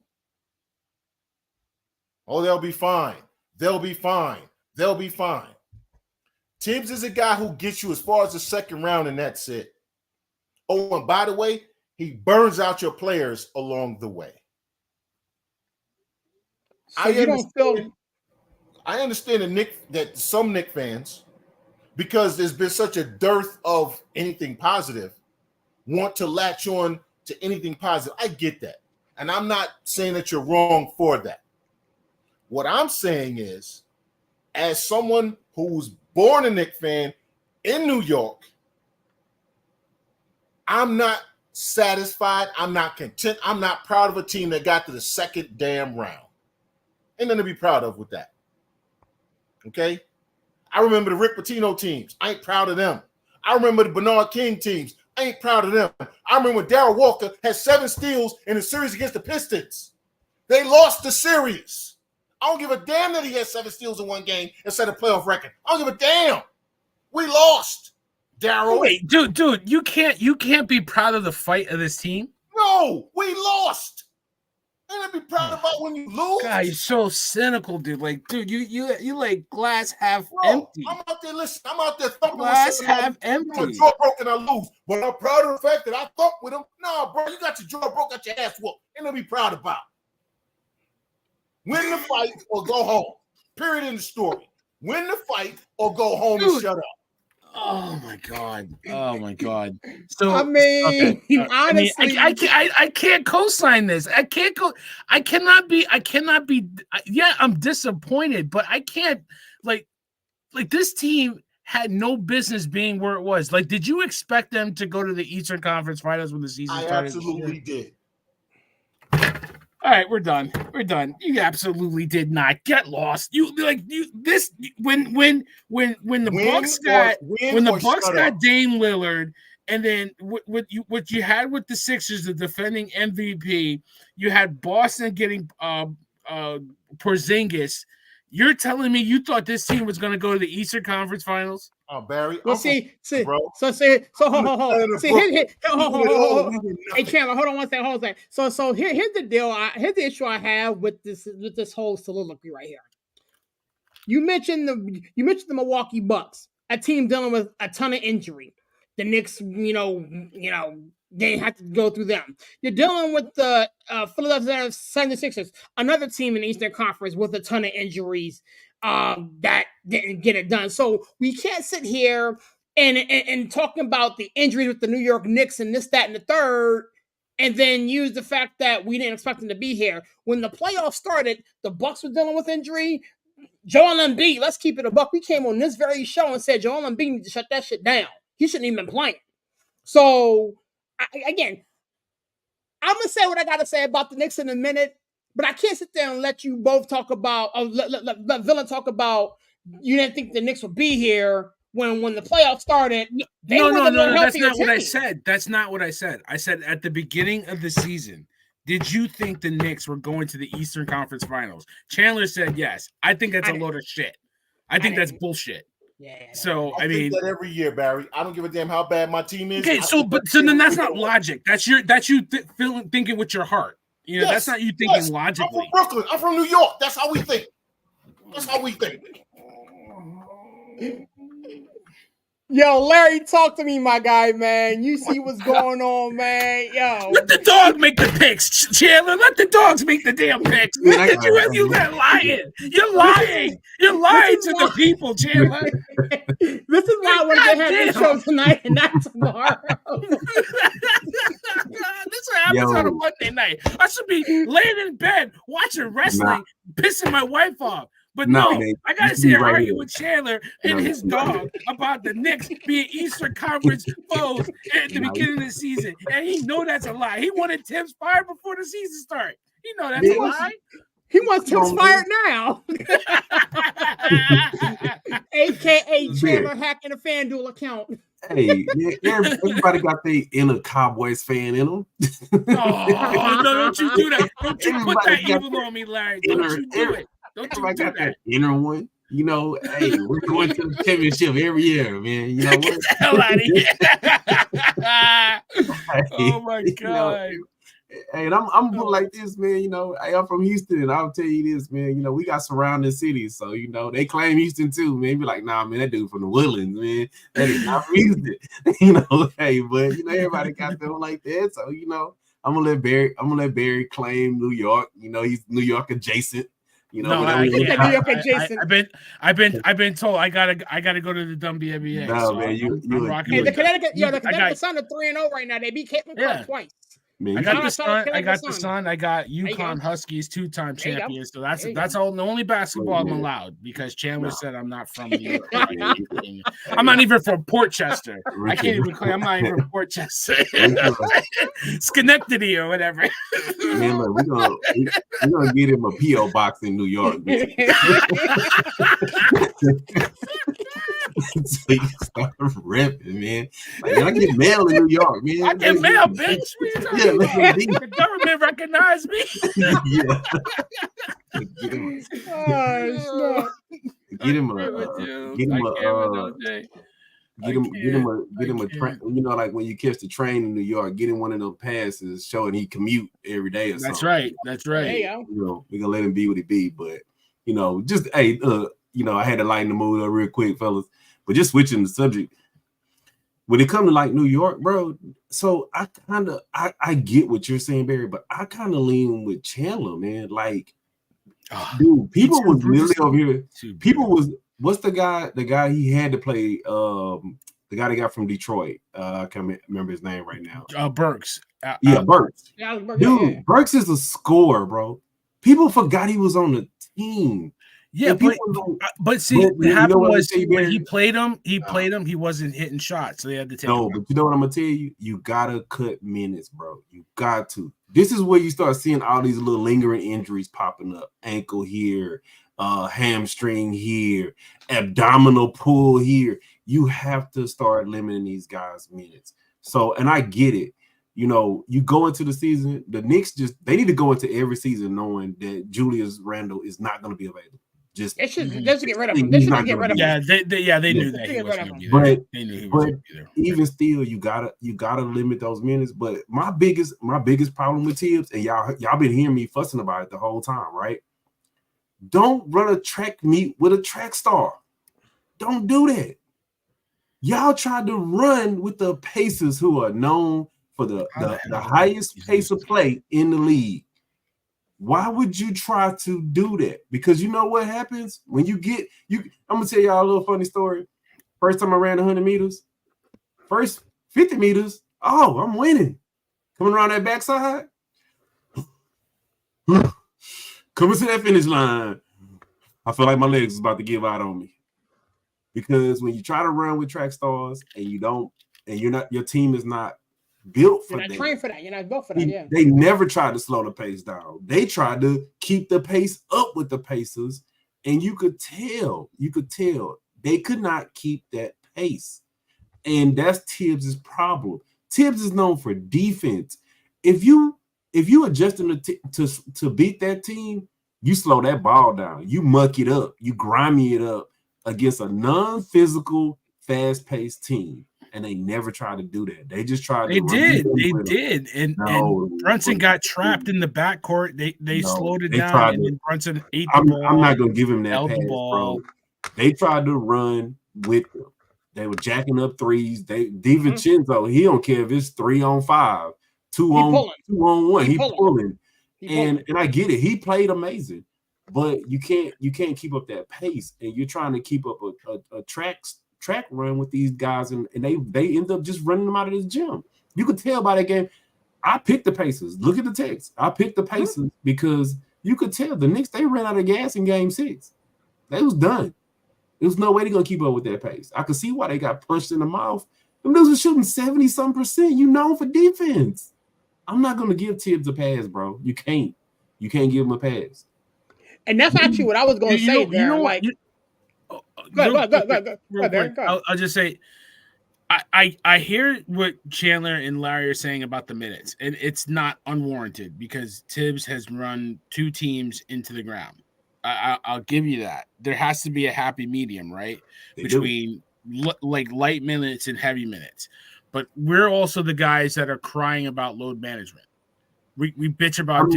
They'll be fine. They'll be fine. They'll be fine. Tibbs is a guy who gets you as far as the second round, and that's it. And by the way, he burns out your players along the way. So I understand that some Knicks fans, because there's been such a dearth of anything positive, want to latch on to anything positive. I get that. And I'm not saying that you're wrong for that. What I'm saying is, as someone who was born a Knicks fan in New York, I'm not satisfied. I'm not content. I'm not proud of a team that got to the second damn round. Ain't nothing to be proud of with that. Okay? I remember the Rick Pitino teams. I ain't proud of them. I remember the Bernard King teams. I ain't proud of them. I remember when Darryl Walker had 7 steals in the series against the Pistons. They lost the series. I don't give a damn that he had 7 steals in one game and set a playoff record. I don't give a damn. We lost, Darryl. Wait, dude, you can't be proud of the fight of this team. No, we lost. Ain't to be proud about when you lose. God, you're so cynical, dude. Like, dude, you like glass half empty. I'm out there listening. I'm out there thumping glass half empty. My jaw broke and I lose, but I'm proud of the fact that I thumped with him. Nah, bro, you got your jaw broke, got your ass whooped. Ain't to be proud about. Win the fight or go home. Period in the story. Win the fight or go home and shut up. Oh my god! Oh my god! So I mean, okay. honestly, I can't co-sign this. I cannot be. Yeah, I'm disappointed, but I can't. Like this team had no business being where it was. Like, did you expect them to go to the Eastern Conference Finals when the season started? I absolutely did. All right, we're done. We're done. You absolutely did not get lost. When the Bucks got Dame Lillard, and then what you had with the Sixers, the defending MVP, you had Boston getting Porzingis. You're telling me you thought this team was going to go to the Eastern Conference Finals? Oh, Barry. Well, see, bro. Hey, Chandler, hold on one second. So here's the deal. Here's the issue I have with this whole soliloquy right here. You mentioned the Milwaukee Bucks, a team dealing with a ton of injury. The Knicks, They have to go through them. You're dealing with the Philadelphia 76ers, another team in the Eastern Conference with a ton of injuries that didn't get it done. So we can't sit here and talking about the injuries with the New York Knicks and this, that, and the third, and then use the fact that we didn't expect them to be here. When the playoffs started, the Bucks were dealing with injury. Joel Embiid, let's keep it a buck. We came on this very show and said Joel Embiid needs to shut that shit down. He shouldn't even been playing. So, again, I'm going to say what I got to say about the Knicks in a minute, but I can't sit there and let you both talk about, let Villain talk about, you didn't think the Knicks would be here when the playoffs started. No, that's not what I said. That's not what I said. I said at the beginning of the season, did you think the Knicks were going to the Eastern Conference Finals? Chandler said yes. I think that's a load of shit. I think that's bullshit. Yeah. So I mean, that every year, Barry. I don't give a damn how bad my team is. Okay, so then that's not logic. That's you thinking with your heart. You know, that's not you thinking logically. I'm from Brooklyn. I'm from New York. That's how we think. Yo, Larry, talk to me, my guy, man. You see what's going on, man. Yo, let the dog make the picks, Chandler. Let the dogs make the damn picks. You're lying. You're lying. You're lying to the people, Chandler. This is why I want to have this show tonight and not tomorrow. This happens on a Monday night. I should be laying in bed watching wrestling, pissing my wife off. But no, man, I gotta sit here argue with Chandler and his dog about the Knicks being Eastern Conference foes at the beginning of the season, and he know that's a lie. He wanted Tibbs fired before the season started. He know that's a lie. He wants Tibbs fired now, aka Chandler hacking a FanDuel account. Hey, everybody got their inner Cowboys fan in them. No, don't you do that. Don't you put that evil on me, Larry. Don't you do it. Don't you do that. Inner one. You know, hey, we're going to the championship every year, man. You know what? Get the hell out of here. Oh my God. Hey, and I'm like this, man. You know, hey, I'm from Houston, and I'll tell you this, man. You know, we got surrounding cities, so you know they claim Houston too, man. Be like, nah, man, that dude from the Woodlands, man. That is not from Houston, you know. Hey, but you know, everybody got them like that, so you know, I'm gonna let Barry claim New York. You know, he's New York adjacent. You know, I've been told I gotta go to the WNBA. No, so man, I'm rocking. Hey, the Connecticut Sun are 3-0 right now. They beat Caitlin Clark twice. Man, I got the Sun. I got UConn Huskies, 2-time champions. So that's all. The only basketball I'm allowed because Chandler said I'm not from New York. I'm not even from Port Chester. I can't even claim I'm not even from Port Chester. Schenectady or whatever. Man, look, we're gonna get him a PO box in New York. So you start repping, man. Like, I get mail in New York, man. I get mail, bitch. Yeah, the government recognized me. Yeah. Get him a train. You know, like when you catch the train in New York, get him one of those passes showing he commute every day or something. That's right. You know, we're gonna let him be what he be, but you know, just hey, you know, I had to lighten the mood up real quick, fellas. But just switching the subject, when it comes to like New York, bro. So I get what you're saying, Barry, but I kind of lean with Chandler, man. Like, dude, people was literally over here. People was what's the guy he had to play? The guy they got from Detroit. I can't remember his name right now. Burks. Burks. Dude, Burks is a scorer, bro. People forgot he was on the team. Yeah, but see, what happened was when he played him, he wasn't hitting shots, so they had to take him. But you know what I'm gonna tell you? You gotta cut minutes, bro. You got to. This is where you start seeing all these little lingering injuries popping up. Ankle here, hamstring here, abdominal pull here. You have to start limiting these guys' minutes. So, and I get it. You know, you go into the season, the Knicks they need to go into every season knowing that Julius Randle is not going to be available. They should get rid of him. They should get rid of him. Yeah, they knew that he wasn't going to be there. They knew he wasn't going to be there. Even still, you gotta limit those minutes. But my biggest problem with Tibbs, and y'all been hearing me fussing about it the whole time, right? Don't run a track meet with a track star. Don't do that. Y'all tried to run with the Pacers, who are known for the highest pace of play in the league. Why would you try to do that? Because you know what happens when you get you. I'm gonna tell y'all a little funny story. First time I ran 100 meters, first 50 meters, oh, I'm winning. Coming around that backside, coming to that finish line, I feel like my legs is about to give out on me. Because when you try to run with track stars and you don't, and you're not, your team is not built for that. You're not trained for that. You're not built for that. Yeah. They never tried to slow the pace down. They tried to keep the pace up with the Pacers, and you could tell they could not keep that pace. And that's Tibbs' problem. Tibbs is known for defense. If you adjust him to beat that team, you slow that ball down. You muck it up. You grimy it up against a non-physical, fast-paced team. And they never tried to do that. They just tried to. They did. And Brunson got trapped in the backcourt. They slowed it down, and then Brunson ate the ball. I'm not going to give him that pass, bro. They tried to run with him. They were jacking up threes. DiVincenzo, he don't care if it's 3-on-5, 2-on-1. He pulling. And I get it. He played amazing. But you can't keep up that pace. And you're trying to keep up a track run with these guys, and they end up just running them out of this gym. You could tell by that game. I picked the Pacers. Look at the text. I picked the Pacers because you could tell the Knicks, they ran out of gas in game 6. They was done. There was no way they're going to keep up with that pace. I could see why they got punched in the mouth. Them dudes were shooting 70-some%. You known for defense. I'm not going to give Tibbs a pass, bro. You can't. You can't give him a pass. And that's actually what I was going to say there. Go ahead. I'll just say, I hear what Chandler and Larry are saying about the minutes, and it's not unwarranted because Tibbs has run 2 teams into the ground. I'll give you that. There has to be a happy medium, right, between light minutes and heavy minutes. But we're also the guys that are crying about load management. We bitch about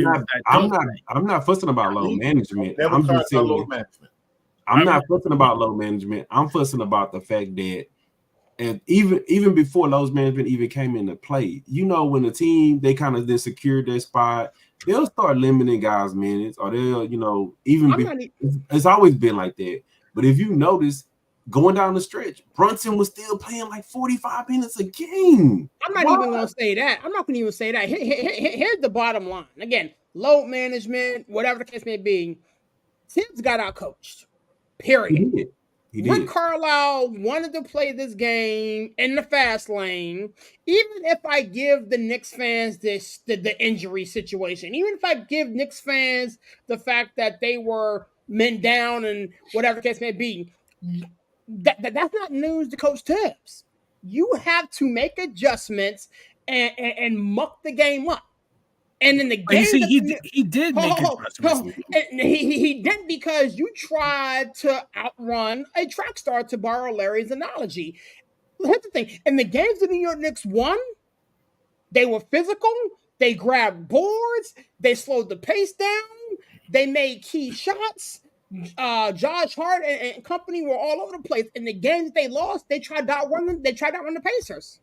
I'm not fussing about load management. I'm just saying load management. I'm not fussing about load management. I'm fussing about the fact that, and even before load management even came into play, you know, when the team, they kind of then secured their spot, they'll start limiting guys' minutes, or they'll, you know, it's always been like that. But if you notice, going down the stretch, Brunson was still playing like 45 minutes a game. I'm not even going to say that. I'm not going to even say that. Here's the bottom line. Again, load management, whatever the case may be, Tibbs got out-coached. Period. He did. Rick Carlisle wanted to play this game in the fast lane. Even if I give the Knicks fans the injury situation, even if I give Knicks fans the fact that they were men down and whatever the case may be, that's not news to Coach Tibbs. You have to make adjustments and muck the game up. And in the game, he did make adjustments. He did because you tried to outrun a track star, to borrow Larry's analogy. Here's the thing. In the games the New York Knicks won, they were physical. They grabbed boards. They slowed the pace down. They made key shots. Josh Hart and company were all over the place. In the games they lost, they tried to outrun them. They tried to outrun the Pacers.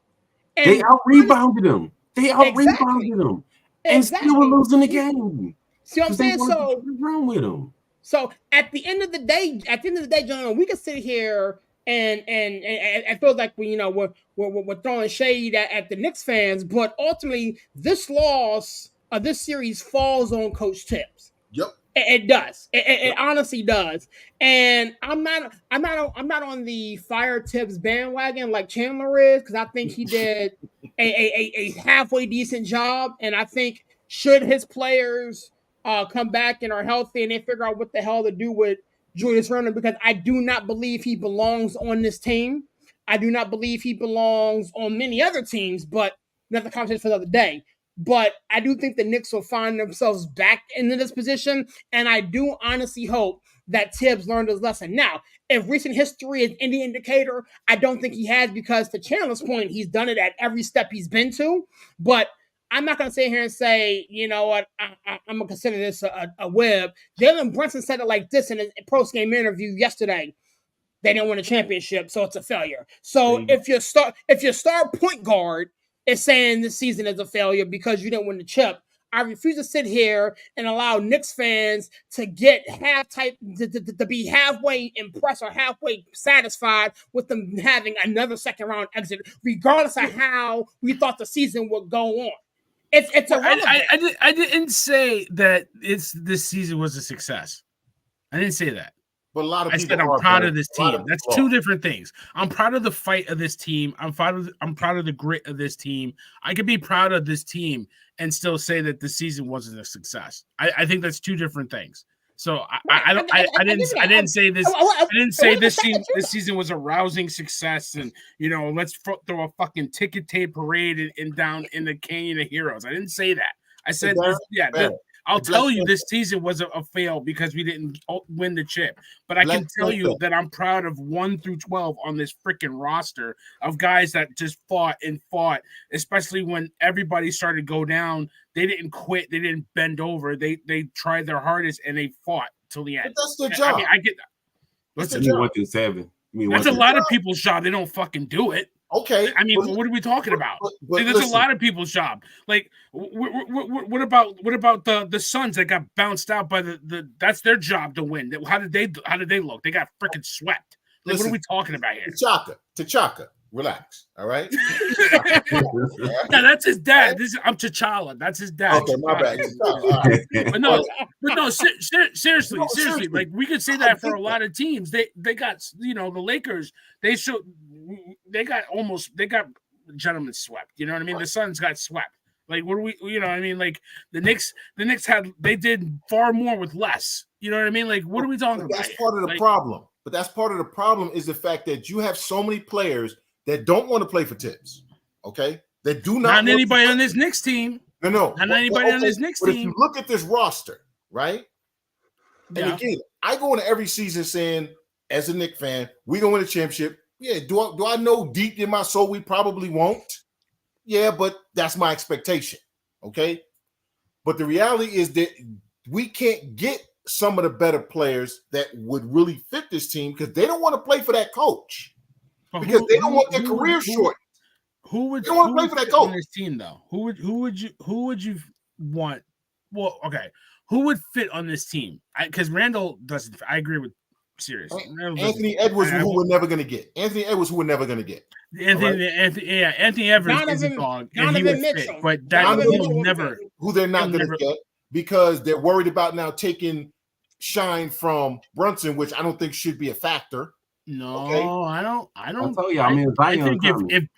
And they out-rebounded them. Rebounded them. And still were losing the game. See what I'm saying? So wrong with them. So at the end of the day, gentlemen, we can sit here and it feels like we're throwing shade at the Knicks fans, but ultimately this loss of this series falls on Coach Tibbs. Yep. It does. It honestly does. And I'm not on the fire Tibbs bandwagon like Chandler is, because I think he did a halfway decent job. And I think should his players come back and are healthy and they figure out what the hell to do with Julius Randle, because I do not believe he belongs on this team. I do not believe he belongs on many other teams, but another conversation for another day. But I do think the Knicks will find themselves back into this position, and I do honestly hope that Tibbs learned his lesson. Now, if recent history is any indicator, I don't think he has, because to Chandler's point, he's done it at every step he's been to. But I'm not going to sit here and say, you know what, I'm going to consider this a web. Jalen Brunson said it like this in his post-game interview yesterday. They didn't win a championship, so it's a failure. So if your star point guard is saying this season is a failure because you didn't win the chip. I refuse to sit here and allow Knicks fans to get to be halfway impressed or halfway satisfied with them having another second round exit, regardless of how we thought the season would go on. It's irrelevant. I didn't say that this season was a success. I didn't say that. But a lot of people I said I'm proud of this team. That's two different things. I'm proud of the fight of this team. I'm proud of the grit of this team. I could be proud of this team and still say that the season wasn't a success. I think that's two different things. So I didn't say this. I didn't say this season was a rousing success, and let's throw a fucking ticket tape parade and down in the Canyon of Heroes. I didn't say that. I said I'll tell you this season was a fail because we didn't win the chip. But I can tell you that I'm proud of 1 through 12 on this freaking roster of guys that just fought, especially when everybody started to go down. They didn't quit. They didn't bend over. They tried their hardest, and they fought till the end. But that's their job. I get that. That's 1 through 7. That's a lot of people's job. They don't fucking do it. Okay. I mean, what are we talking about? That's a lot of people's job. Like, what about the Suns that got bounced out by the? That's their job to win. How did they look? They got freaking swept. Like, what are we talking about here? T'Chaka, relax. All right. Yeah, that's his dad. I'm T'Challa. That's his dad. Okay, my bad. Seriously. Like, we could say that for a lot of teams. They got the Lakers. They got gentlemen swept. You know what I mean? The Suns got swept. Like, what do we? You know what I mean? Like, the Knicks they did far more with less. You know what I mean? Like, what are we talking about? That's part of the problem. But that's part of the problem is the fact that you have so many players that don't want to play for Tibbs. Okay, that do not. Not anybody on this Knicks team. No. Not anybody on this Knicks team. If you look at this roster, right? And again, I go into every season saying, as a Knicks fan, we're gonna win a championship. Yeah, do I know deep in my soul we probably won't? Yeah, but that's my expectation. Okay. But the reality is that we can't get some of the better players that would really fit this team because they don't want to play for that coach. Because they don't want their career short. Who would you want to play for that coach on this team though? Who would you want? Well, okay. Who would fit on this team? Because Randall doesn't. I agree with Sirius. Anthony Edwards, who we're never going to get. Anthony Edwards, who we're never going to get. Anthony Edwards is a dog, and he would fit, but that will never. Who they're not going to get because they're worried about now taking shine from Brunson, which I don't think should be a factor. No, okay? I don't. I'll tell you. I mean, Zion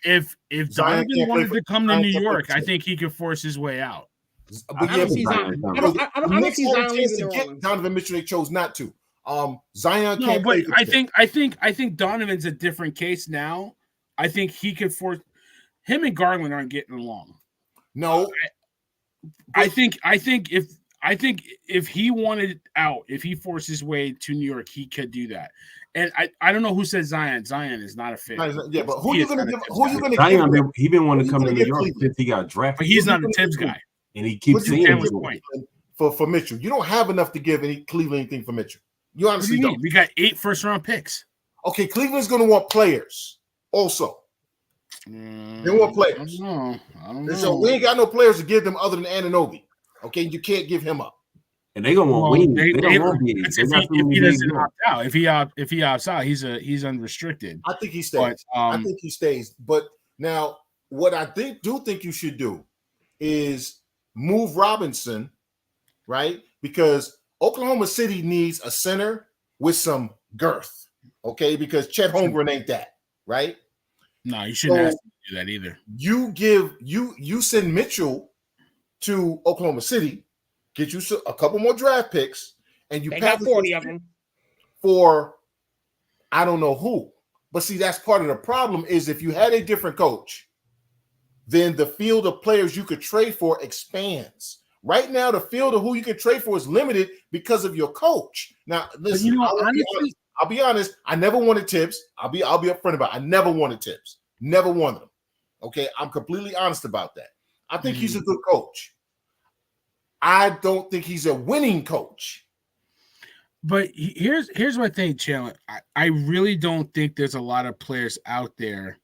if Donovan wanted to come to New York, I think he could force his way out. I don't see Zion. I don't see Zion leaving the Orleans. Donovan Mitchell, they chose not to. Zion no, can't but play. I think Donovan's a different case now. I think he could force him and Garland aren't getting along. No, I think if he wanted out, if he forced his way to New York, he could do that. And I don't know who said Zion. Zion is not a fit. Yeah, but who are you going to give? Who are you going to Zion, he been wanting to come to New York since he got drafted. But he's not a Tibbs guy. And he keeps saying for Mitchell. You don't have enough to give any Cleveland anything for Mitchell. You honestly don't. We got 8 first-round picks. Okay, Cleveland's going to want players also. They want players. I don't know. So we ain't got no players to give them other than Anunoby. Okay, you can't give him up. And they're gonna want wings. They don't want wings. If he doesn't opt out, if he opts out, he's unrestricted. I think he stays. I think he stays. But now, what I think you should do is move Robinson, right? Because Oklahoma City needs a center with some girth. Okay, because Chet Holmgren ain't that, right? No, you shouldn't ask him to do that either. You send Mitchell to Oklahoma City, get you a couple more draft picks, and you got 40 of them for I don't know who. But see, that's part of the problem is if you had a different coach, then the field of players you could trade for expands. Right now, the field of who you can trade for is limited because of your coach. Now, listen, I'll be honest. I never wanted Tibbs. I'll be upfront about it. I never wanted Tibbs. Never wanted him. Okay, I'm completely honest about that. I think he's a good coach. I don't think he's a winning coach. But here's my thing, Chandler. I really don't think there's a lot of players out there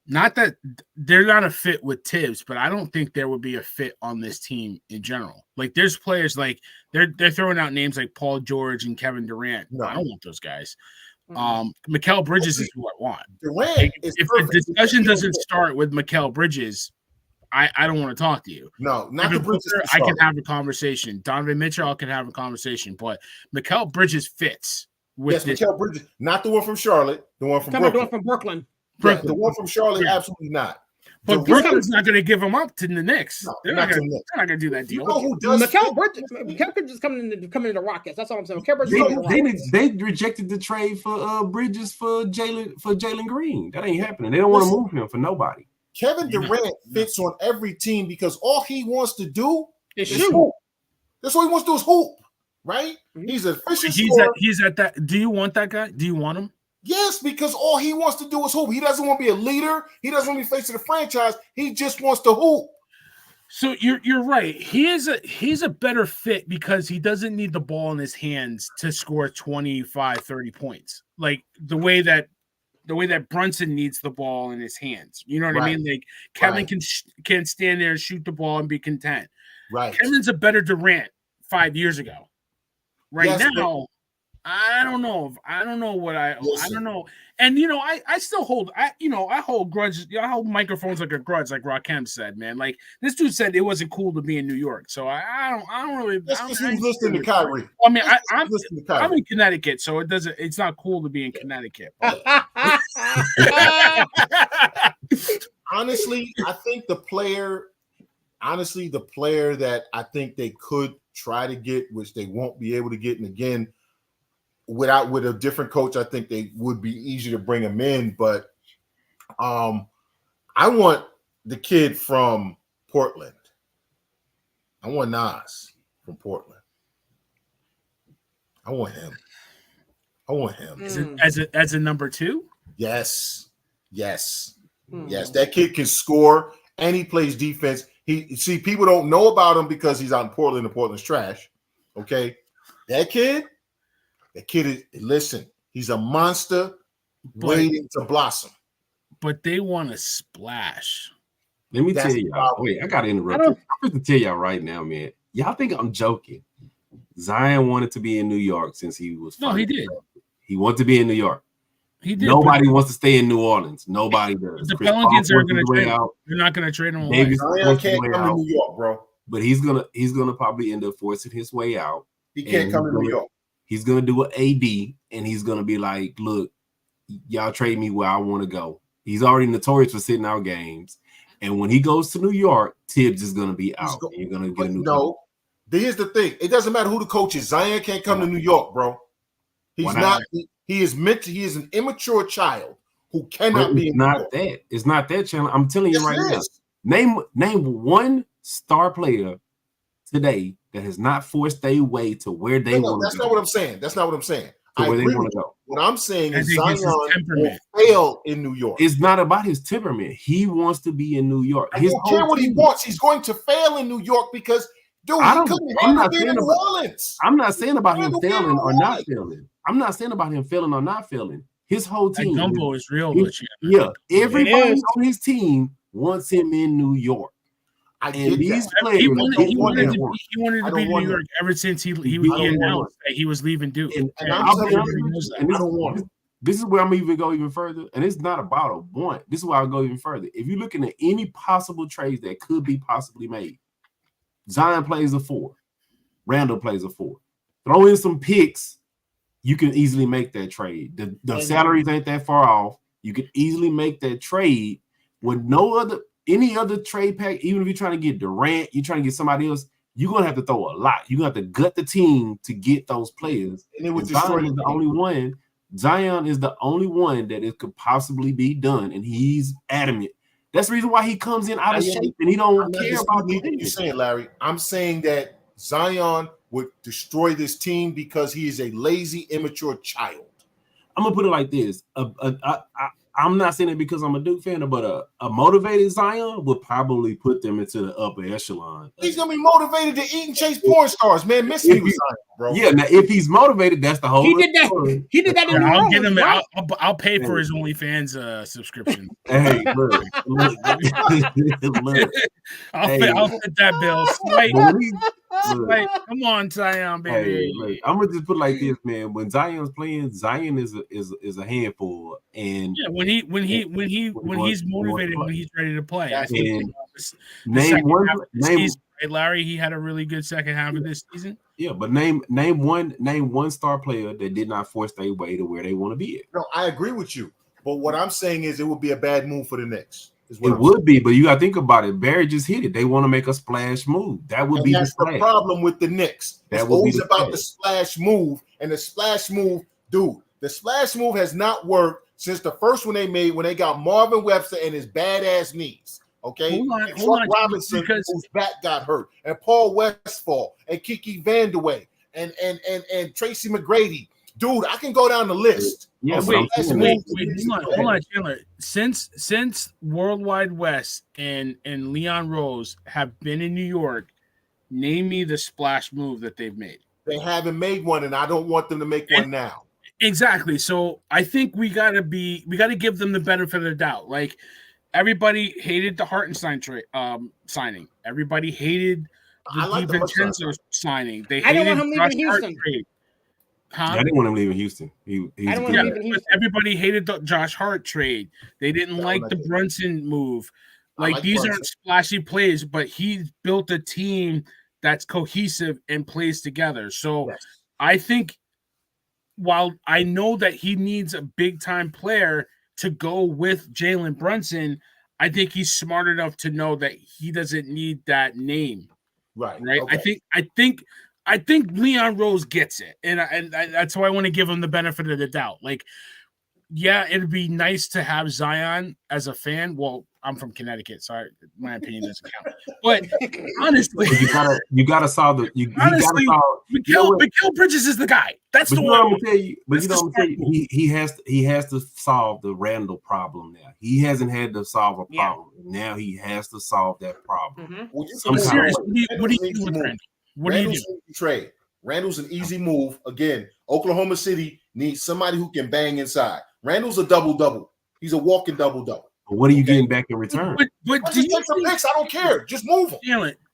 Not that they're not a fit with Tibbs, but I don't think there would be a fit on this team in general. Like there's players like they're throwing out names like Paul George and Kevin Durant. No. I don't want those guys. Mikal Bridges is who I want. Durant like, if the discussion doesn't start with Mikal Bridges, I don't want to talk to you. No, not the Bridges. I can have a conversation. Donovan Mitchell, I can have a conversation, but Mikal Bridges fits with this. Mikal Bridges, not the one from Charlotte, the one from Brooklyn. The one from Brooklyn. Yeah, the one from Charlotte, absolutely not. But Brooklyn's not going to give him up to the Knicks. No, they're not going to do that deal. You know who does? Mikal Bridges coming into the Rockets. That's all I'm saying. They rejected the trade for Bridges for Jalen Green. That ain't happening. They don't want to move him for nobody. Kevin Durant fits on every team because all he wants to do is hoop. That's all he wants to do is hoop, right? He's an efficient scorer. He's at that. Do you want that guy? Do you want him? Yes, because all he wants to do is hoop. He doesn't want to be a leader. He doesn't want to be face of the franchise. He just wants to hoop. So you're right. He's a better fit because he doesn't need the ball in his hands to score 25, 30 points. Like the way that Brunson needs the ball in his hands. You know what I mean? Like Kevin can stand there and shoot the ball and be content. Right. Kevin's a better Durant 5 years ago. Right now, I don't know. I don't know. And I still hold. I hold grudges. I hold microphones like a grudge, like Rakim said. Man, like this dude said, it wasn't cool to be in New York. So I don't really. He's listening to Kyrie. I mean, I'm in Connecticut, so it's not cool to be in Connecticut. Honestly, I think the player that I think they could try to get, which they won't be able to get, and again, with a different coach, I think they would be easier to bring him in. But I want the kid from Portland. I want Nas from Portland. I want him. As a number 2? Yes. That kid can score and he plays defense. People don't know about him because he's out in Portland and Portland's trash. Okay. That kid is, listen, he's a monster waiting to blossom. But they want to splash. Let me tell y'all. Wait, I got to interrupt you. I'm going to tell y'all right now, man. Y'all think I'm joking. Zion wanted to be in New York since he was. No, he did. He wanted to be in New York. He did. Nobody wants to stay in New Orleans. Nobody does. The Pelicans are going to trade out. They're not going to trade him away. Zion can't come to New York, bro. But he's gonna probably end up forcing his way out. He can't come to New York. He's going to do an AD, and he's going to be like, look, y'all trade me where I want to go. He's already notorious for sitting out games. And when he goes to New York, Tibbs is going to be out. You're going to get a new coach. Here's the thing. It doesn't matter who the coach is. Zion can't come to New York, bro. He's not. He is an immature child who cannot be in New York. It's not that channel. I'm telling you right now. Name one star player today that has not forced their way to where they want to go. That's not what I'm saying. To where they want to go. What I'm saying is Zion will fail in New York. It's not about his temperament. He wants to be in New York. I don't care what he wants. He's going to fail in New York because, dude, he couldn't handle being in New Orleans. I'm not saying about him failing or not failing. I'm not saying about him failing or not failing. His whole team. That gumbo is real. Everybody on his team wants him in New York. These players, he wanted to be in New York ever since he announced that he was leaving Duke. I don't want him. This is where I'm even go even further, and it's not about a want. This is where I'll go even further. If you're looking at any possible trades that could be possibly made, Zion plays a 4, Randall plays a 4. Throw in some picks, you can easily make that trade. The salaries ain't that far off. You can easily make that trade with any other trade pack. Even if you're trying to get Durant, you're trying to get somebody else, you're gonna have to throw a lot. You're gonna have to gut the team to get those players. And it was Zion is the only one. Zion is the only one that it could possibly be done, and he's adamant. That's the reason why he comes in out of shape and he don't care about what you're saying, Larry. I'm saying that Zion would destroy this team because he is a lazy, immature child. I'm gonna put it like this: I'm not saying it because I'm a Duke fan, but a motivated Zion would probably put them into the upper echelon. He's gonna be motivated to eat and chase porn stars, man. Miss me with Zion, bro. Yeah, now if he's motivated, that's the whole. He did that. He did that in New I'll Orleans, get him. right? I'll pay for his OnlyFans subscription. Hey, look. I'll fit that bill. Swipe. Come on, Zion, baby. Hey, I'm gonna just put it like this, man. When Zion's playing, Zion is a handful, and yeah, when he's motivated, when he's ready to play. I think name season, right, Larry. He had a really good second half of this season. Yeah, but name one star player that did not force their way to where they want to be at. No, I agree with you, but what I'm saying is it would be a bad move for the Knicks. It would be, but you got to think about it. Barry just hit it. They want to make a splash move. That would be the problem with the Knicks. It's always about the splash move, and the splash move, dude. The splash move has not worked since the first one they made when they got Marvin Webster and his badass knees. Okay, hold on, Robinson, whose back got hurt, and Paul Westphal, and Kiki Vandeweghe, and Tracy McGrady. Dude, I can go down the list. Yeah, hold on, Chandler. Since Worldwide West and Leon Rose have been in New York, name me the splash move that they've made. They haven't made one, and I don't want them to make one now. Exactly. So I think we gotta give them the benefit of the doubt. Like everybody hated the Hartenstein signing. Everybody hated the DiVincenzo signing. They hated him leaving Houston. Trade. I didn't want him leaving Houston. Everybody hated the Josh Hart trade. They didn't like the Brunson move. Like these aren't splashy plays, but he built a team that's cohesive and plays together. So I think while I know that he needs a big time player to go with Jalen Brunson, I think he's smart enough to know that he doesn't need that name. Right. Okay. I think Leon Rose gets it, and that's why I want to give him the benefit of the doubt. Like, yeah, it'd be nice to have Zion as a fan. Well, I'm from Connecticut, so my opinion doesn't count. But honestly, you gotta solve the. Mikal Bridges is the guy. That's the one. I'm gonna tell you. But you know what I'm saying? He has to solve the Randall problem now. He hasn't had to solve a problem. Now he has to solve that problem. Mm-hmm. Well, I'm serious. What do you do with Randall? What do you do? Trade. Randall's an easy move. Again, Oklahoma City needs somebody who can bang inside. Randall's a double-double. He's a walking double-double. But what are you getting back in return? But just take some picks. I don't care. Just move them.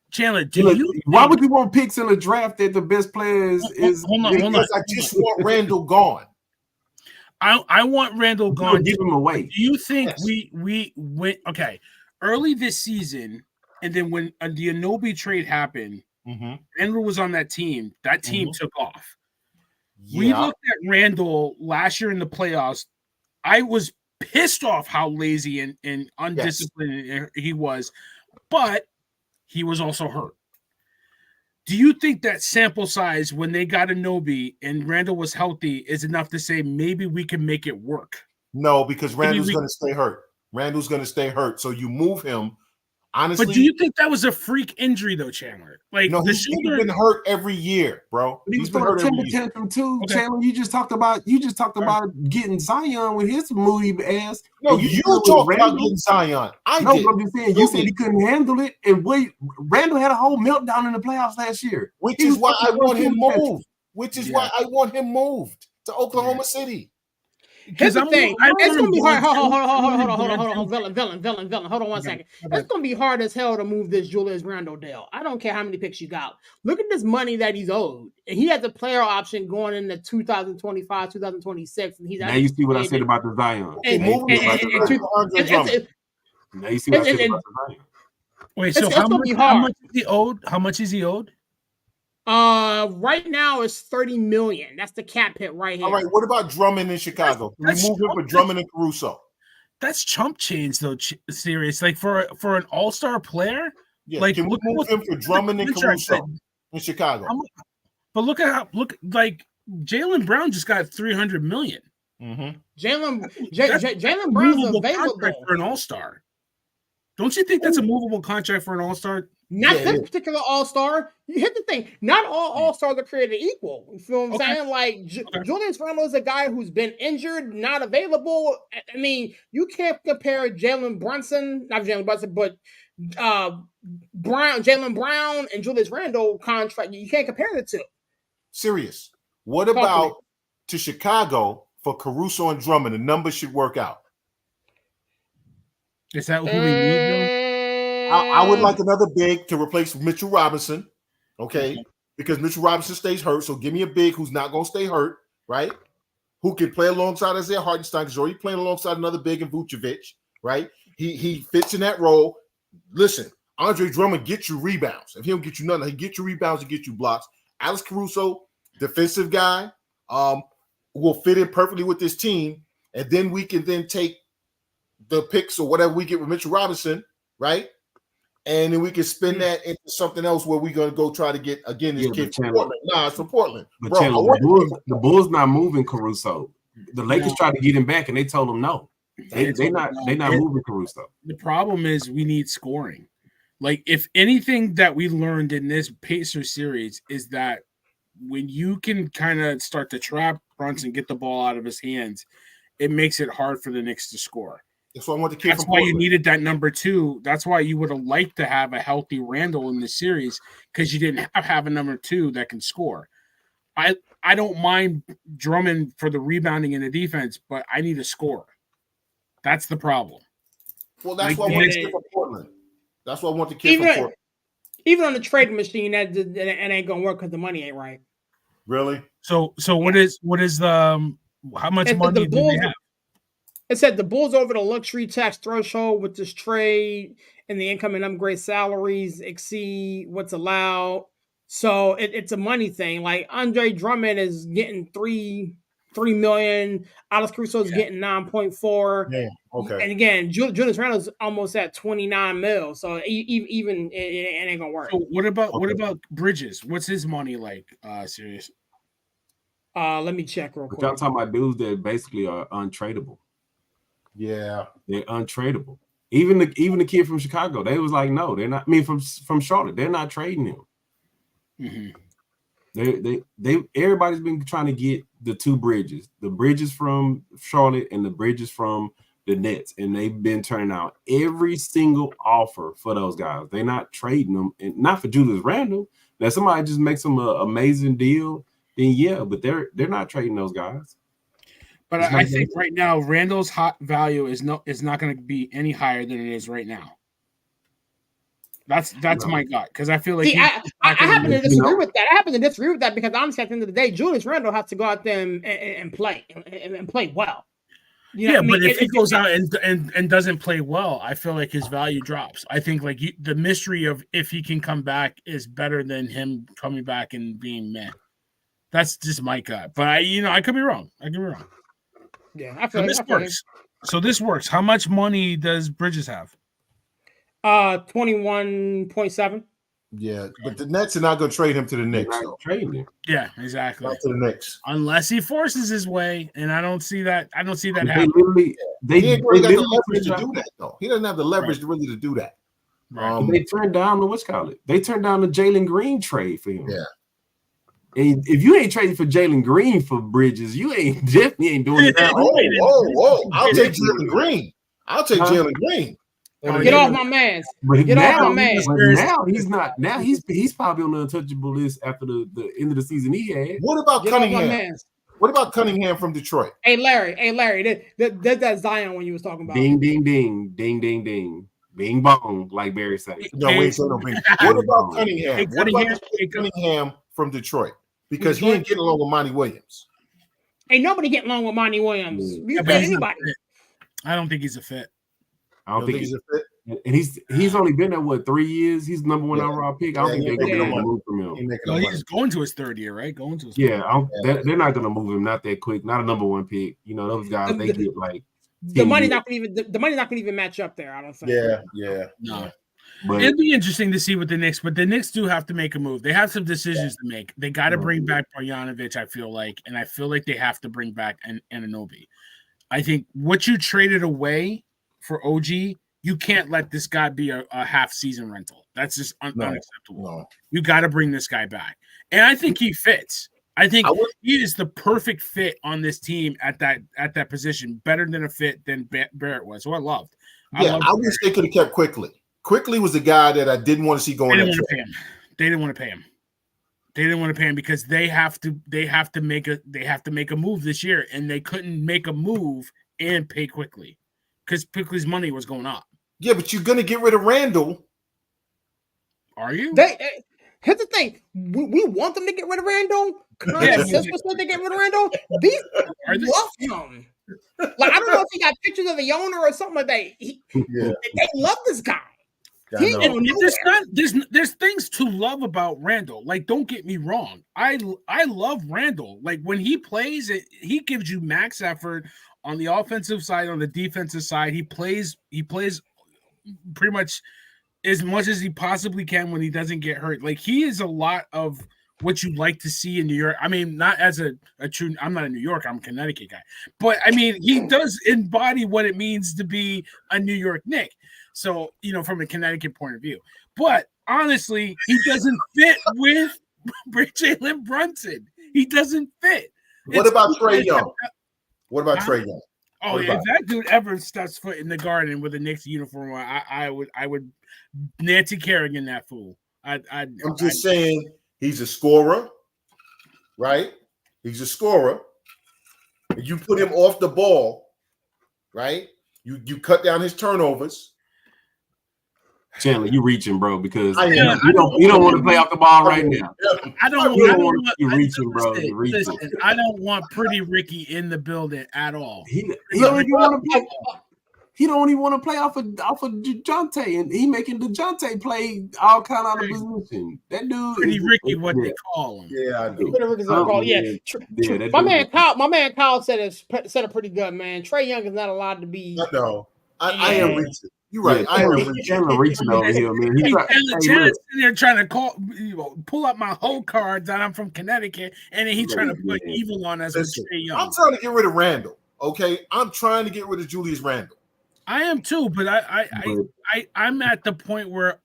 Chandler, why would you want picks in a draft that the best players is? Hold on. I just want Randall gone. I want Randall gone. Give him away. Do you think we went early this season, and then when the Anunoby trade happened? Randall was on that team. That team took off. Yeah. We looked at Randall last year in the playoffs. I was pissed off how lazy and undisciplined he was, but he was also hurt. Do you think that sample size when they got Anunoby and Randall was healthy is enough to say maybe we can make it work? No, because Randall's going to stay hurt. Randall's going to stay hurt. So you move him. Honestly, but do you think that was a freak injury though, Chandler? Like, no, he's been hurt every year, bro. He's been hurt every year too. Okay. Chandler, you just talked about getting Zion with his moody ass. No, you talked about getting Zion. But I'm just saying you said he couldn't handle it, and Randall had a whole meltdown in the playoffs last year, which is why I want him moved. Why I want him moved to Oklahoma City. Here's the thing. It's gonna be hard. Hold on, villain. Hold on 1 second. It's gonna be hard as hell to move this Julius Randle deal. I don't care how many picks you got. Look at this money that he's owed, and he has a player option going into 2025, 2026, and he's now you see what I said about the Zion. Now you see what I said about the Zion. Wait, so how much is he owed? How much is he owed? Right now it's $30 million. That's the cap hit right here. All right, what about Drummond in Chicago? Remove him for Drummond and Caruso. That's chump change, though. Serious, like for an all-star player. Yeah, like, can we move him for Drummond and Caruso in Chicago? But look like Jaylen Brown just got $300 million. Jaylen Brown's available for an all-star. Don't you think that's a movable contract for an all-star? Not this particular All-Star. You hit the thing. Not all All-Stars are created equal. You feel what I'm saying? Like Julius Randle is a guy who's been injured, not available. I mean, you can't compare not Jalen Brunson, but Jaylen Brown and Julius Randle contract. You can't compare the two. Serious. What about to Chicago for Caruso and Drummond? The numbers should work out. Is that who we need, though? I would like another big to replace Mitchell Robinson, okay? Because Mitchell Robinson stays hurt. So give me a big who's not going to stay hurt, right? Who can play alongside Isaiah Hartenstein because he's already playing alongside another big in Vucevic, right? He fits in that role. Listen, Andre Drummond gets you rebounds. If he don't get you nothing, he get you rebounds and get you blocks. Alex Caruso, defensive guy, will fit in perfectly with this team. And then we can then take the picks or whatever we get with Mitchell Robinson, right? And then we can spin that into something else where we're gonna go try to get again this kid from Portland. Nah, it's from Portland. But Chandler, the Bulls not moving Caruso. The Lakers tried to get him back and they told him no. They not moving Caruso. The problem is we need scoring. Like, if anything that we learned in this Pacers series is that when you can kind of start to trap Brunson, get the ball out of his hands, it makes it hard for the Knicks to score. That's why I want the kid. That's why you needed that number 2. That's why you would have liked to have a healthy Randle in the series, because you didn't have a number 2 that can score. I don't mind Drummond for the rebounding and the defense, but I need a scorer. That's the problem. Well, that's why I want the kid from Portland. That's why I want the kid from Portland. Even on the trading machine, that ain't gonna work because the money ain't right. Really? So what is the how much money do they have? It said the Bulls over the luxury tax threshold with this trade, and the income and upgrade salaries exceed what's allowed. So it's a money thing. Like Andre Drummond is getting $3 million. Alex Caruso is getting 9.4. Yeah. Okay. And again, Julius Randle's almost at 29 mil. So even it ain't gonna work. So what about Bridges? What's his money like? Serious? Let me check real quick. Y'all talking about dudes that basically are untradeable. Yeah, they're untradeable. Even the kid from Chicago, they was like, no, they're not. I mean, from Charlotte, they're not trading him. Mm-hmm. They everybody's been trying to get the 2 Bridges, the Bridges from Charlotte and the Bridges from the Nets, and they've been turning out every single offer for those guys. They're not trading them, and not for Julius Randle. Now somebody just makes them an amazing deal, then yeah, but they're not trading those guys. But I think right now Randall's hot value is not going to be any higher than it is right now. That's my gut, because I feel like I happen to disagree with that. I happen to disagree with that because honestly, at the end of the day, Julius Randle has to go out there and play and play well. You know but if he goes out and doesn't play well, I feel like his value drops. I think like the mystery of if he can come back is better than him coming back and being meh. That's just my gut, but I could be wrong. Yeah, I feel this works. So this works. How much money does Bridges have? 21.7. Yeah, but the Nets are not going to trade him to the Knicks. Trade him. Yeah, exactly. Not to the Knicks, unless he forces his way, and I don't see that. I don't see that happening. He ain't really got the leverage to do that, though. He doesn't have the leverage to do that. Right. They turned down They turned down the Jalen Green trade for him. Yeah. And if you ain't trading for Jalen Green for Bridges, you definitely ain't doing it. Whoa! I'll take Jalen Green. Jalen Green. Get off my man. Get off my man. Now he's not. Now he's probably on the untouchable list after the end of the season he had. What about Cunningham? What about Cunningham from Detroit? Hey Larry, there's that Zion when you was talking about. Ding ding ding, ding ding ding, bing bong, like Barry said. No, wait, no bing. What about Cunningham? What about Cunningham from Detroit? Because he ain't getting along with Monty Williams. Ain't nobody getting along with Monty Williams. Anybody. I don't think he's a fit. I don't think he's a fit. And he's only been there 3 years. He's number 1 overall pick. I don't think they're going to move from him. He's going to his 3rd year, right? They're not going to move him not that quick. Not a number 1 pick. Those guys they get like the money's not going to even match up there. I don't think. Yeah. No. But it'd be interesting to see what the Knicks, but the Knicks do have to make a move. They have some decisions to make. They got to bring back Bogdanović, I feel like, and I feel like they have to bring back Anunoby. I think what you traded away for OG, you can't let this guy be a half-season rental. That's just unacceptable. No. You got to bring this guy back. And I think he fits. I think he is the perfect fit on this team at that position, better than a fit than Barrett was. So I loved. I wish they could have kept Quickly. Quickly was the guy that I didn't want to see going. They didn't want to pay him. They didn't want to pay him because they have to make a move this year, and they couldn't make a move and pay Quickly because Quickly's money was going up. Yeah, but you're gonna get rid of Randall. Are you? Here's the thing: we want them to get rid of Randall. Since we're supposed to get rid of Randall, these love him. Like I don't know if he got pictures of the owner or something like that. They love this guy. There's things to love about Randall. Like, don't get me wrong. I love Randall. Like when he plays, he gives you max effort on the offensive side, on the defensive side. He plays pretty much as he possibly can when he doesn't get hurt. Like he is a lot of what you like to see in New York. I mean, not as a true, I'm not a New Yorker, I'm a Connecticut guy. But I mean, he does embody what it means to be a New York Knick. So, from a Connecticut point of view. But honestly, he doesn't fit with Jalen Brunson. He doesn't fit. What about Trae Young? What about Trae Young? Oh, if that dude ever steps foot in the Garden with a Knicks uniform, I would Nancy Kerrigan that fool. I'm just saying he's a scorer, right? He's a scorer. You put him off the ball, right? You cut down his turnovers. Chandler, you reaching, bro, because you don't want to play off the ball right now. I don't want you reaching, bro. Listen, I don't want Pretty Ricky in the building at all. He don't even want to play. He don't even want to play off of DeJounte, and he making DeJounte play all kind of position. That dude, Pretty Ricky, what they call him. Yeah, I do. Pretty Ricky's call. Yeah, my man Kyle said it pretty good, man. Trae Young is not allowed to be. No, I am reaching. You're right. I am reaching over here, man. He's sitting there trying to pull up my whole cards, and I'm from Connecticut, and then he's trying to put evil on us with Trae Young. I'm trying to get rid of Randall. Okay, I'm trying to get rid of Julius Randle. I am too, but I'm at the point where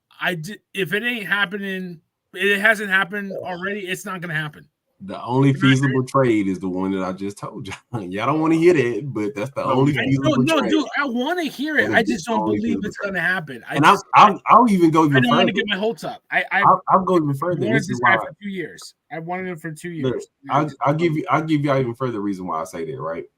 if it ain't happening, it hasn't happened already. It's not going to happen. The only feasible trade is the one that I just told y'all. Y'all don't want to hear that, but that's the only feasible trade. No, dude, I want to hear it. I just don't believe it's going to happen. I'll even go even further. I don't want to get my hopes up. I'll go even further. I wanted this guy for 2 years. I wanted him for 2 years. Look, I'll give y'all even further reason why I say that, right?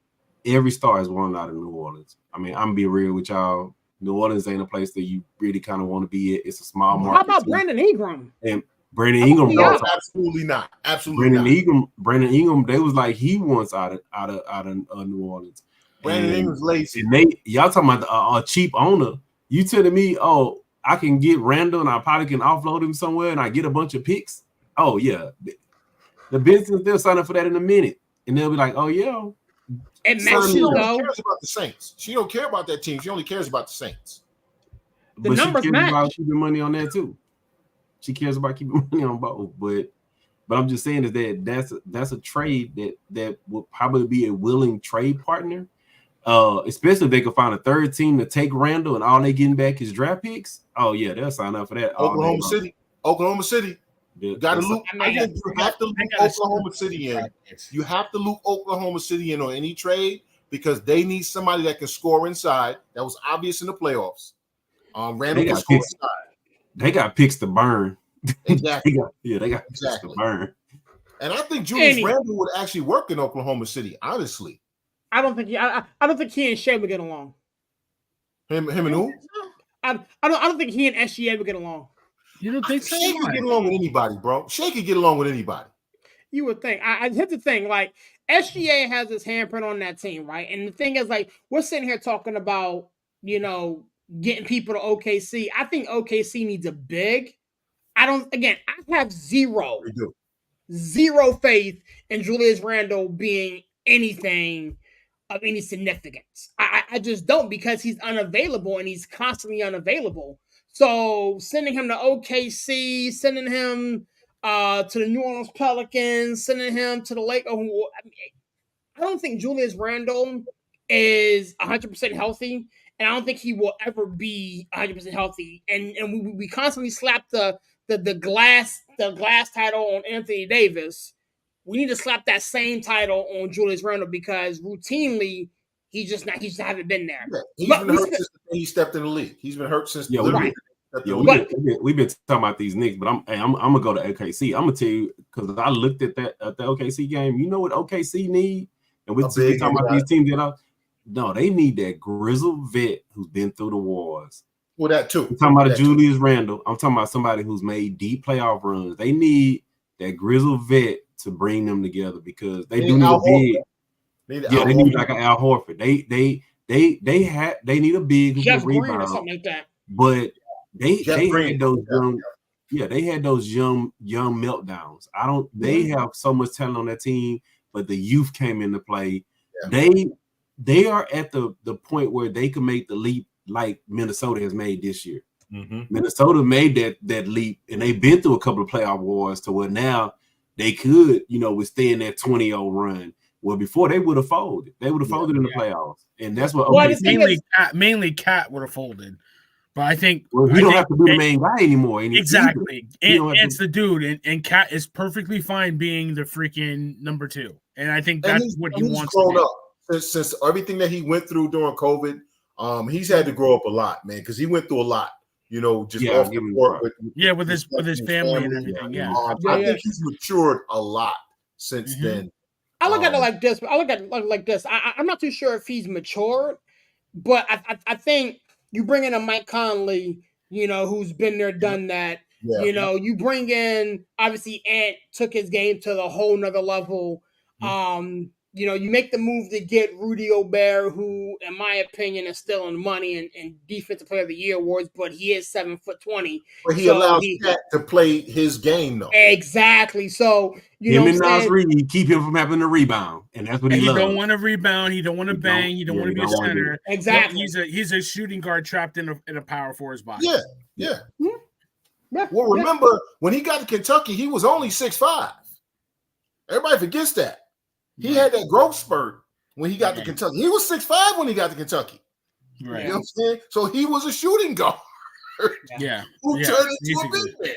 Every star is one out of New Orleans. I mean, I'm gonna be real with y'all. New Orleans ain't a place that you really kind of want to be at. It's a small market. How about Brandon Ingram? And Brandon Ingram, absolutely not. Brandon Ingram. They was like he wants out of New Orleans. Brandon Ingram's lazy. And y'all talking about a cheap owner. You telling me, oh, I can get Randall and I probably can offload him somewhere and I get a bunch of picks. Oh yeah, the business they'll sign up for that in a minute, and they'll be like, oh yeah. And she cares about the Saints. She don't care about that team. She only cares about the Saints. The numbers she cares match. about keeping money on that too. She cares about keeping money on both. But I'm just saying is that that's a trade that would probably be a willing trade partner. Especially if they could find a third team to take Randall and all they getting back is draft picks. Oh yeah, they'll sign up for that. Oklahoma City. You got to loop. You have to loop Oklahoma City in. You have to loop Oklahoma City in on any trade because they need somebody that can score inside. That was obvious in the playoffs. Randall can score inside. They got picks to burn. Exactly. they got picks to burn. And I think Julius Randle would actually work in Oklahoma City. Honestly, I don't think he and Shea would get along. Him and who? I don't think he and SGA would get along. You don't think so? Shea can get along with anybody, bro. Shea can get along with anybody. You would think. Here's the thing, like SGA has his handprint on that team, right? And the thing is, like, we're sitting here talking about, getting people to OKC. I think OKC needs a big. I have zero faith in Julius Randle being anything of any significance. I just don't, because he's unavailable and he's constantly unavailable. So sending him to OKC, sending him to the New Orleans Pelicans, sending him to the Lakers. I don't think Julius Randle is 100% healthy. and I don't think he will ever be 100% healthy. And we constantly slap the glass title on Anthony Davis. We need to slap that same title on Julius Randle because routinely he just haven't been there. Yeah, he's been hurt since he stepped in the league. He's been hurt since we've been talking about these Knicks, but I'm gonna go to OKC. I'm gonna tell you because I looked at the OKC game. You know what OKC need? And we're talking about these teams that they need that grizzled vet who's been through the wars. Well, that too. I'm talking about Julius Randle. I'm talking about somebody who's made deep playoff runs. They need that grizzled vet to bring them together because they do need a big. They need like an Al Horford. They need a big who Jeff can Green rebound or something like that. But they had those young, they had those young meltdowns. They have so much talent on that team, but the youth came into play. Yeah. They are at the point where they can make the leap like Minnesota has made this year. Mm-hmm. Minnesota made that leap, and they've been through a couple of playoff wars to where now they could, withstand that 20-0 run. Well, before they would have folded. They would have folded in the playoffs. And that's what mainly Cat would have folded. But I think he don't have to be the main guy anymore. Exactly. And it's the dude, and Cat is perfectly fine being the freaking number 2. And I think that's what he wants to do. Up. Since everything that he went through during COVID, he's had to grow up a lot, man, because he went through a lot. Just off the court with his family and everything. Yeah. I think he's matured a lot since then. I look at it like this. I'm not too sure if he's matured, but I think you bring in a Mike Conley, who's been there, done that. Yeah. You bring in, obviously, Ant took his game to the whole nother level. Mm-hmm. You make the move to get Rudy Gobert, who, in my opinion, is still in the money and Defensive Player of the Year awards, but he is 7'20". But he allows Cat to play his game, though. Exactly. So him and Nas Reed keep him from having to rebound, and that's what he loves. He don't want to rebound. He don't want to bang. He don't want to be a center. Exactly. He's a shooting guard trapped in a power forward body. Yeah. Well, remember when he got to Kentucky, he was only 6'5". Everybody forgets that. He had that growth spurt when he got to Kentucky. He was 6'5" when he got to Kentucky. Right. You know what I'm saying? So he was a shooting guard. Yeah. Who turned into a big man.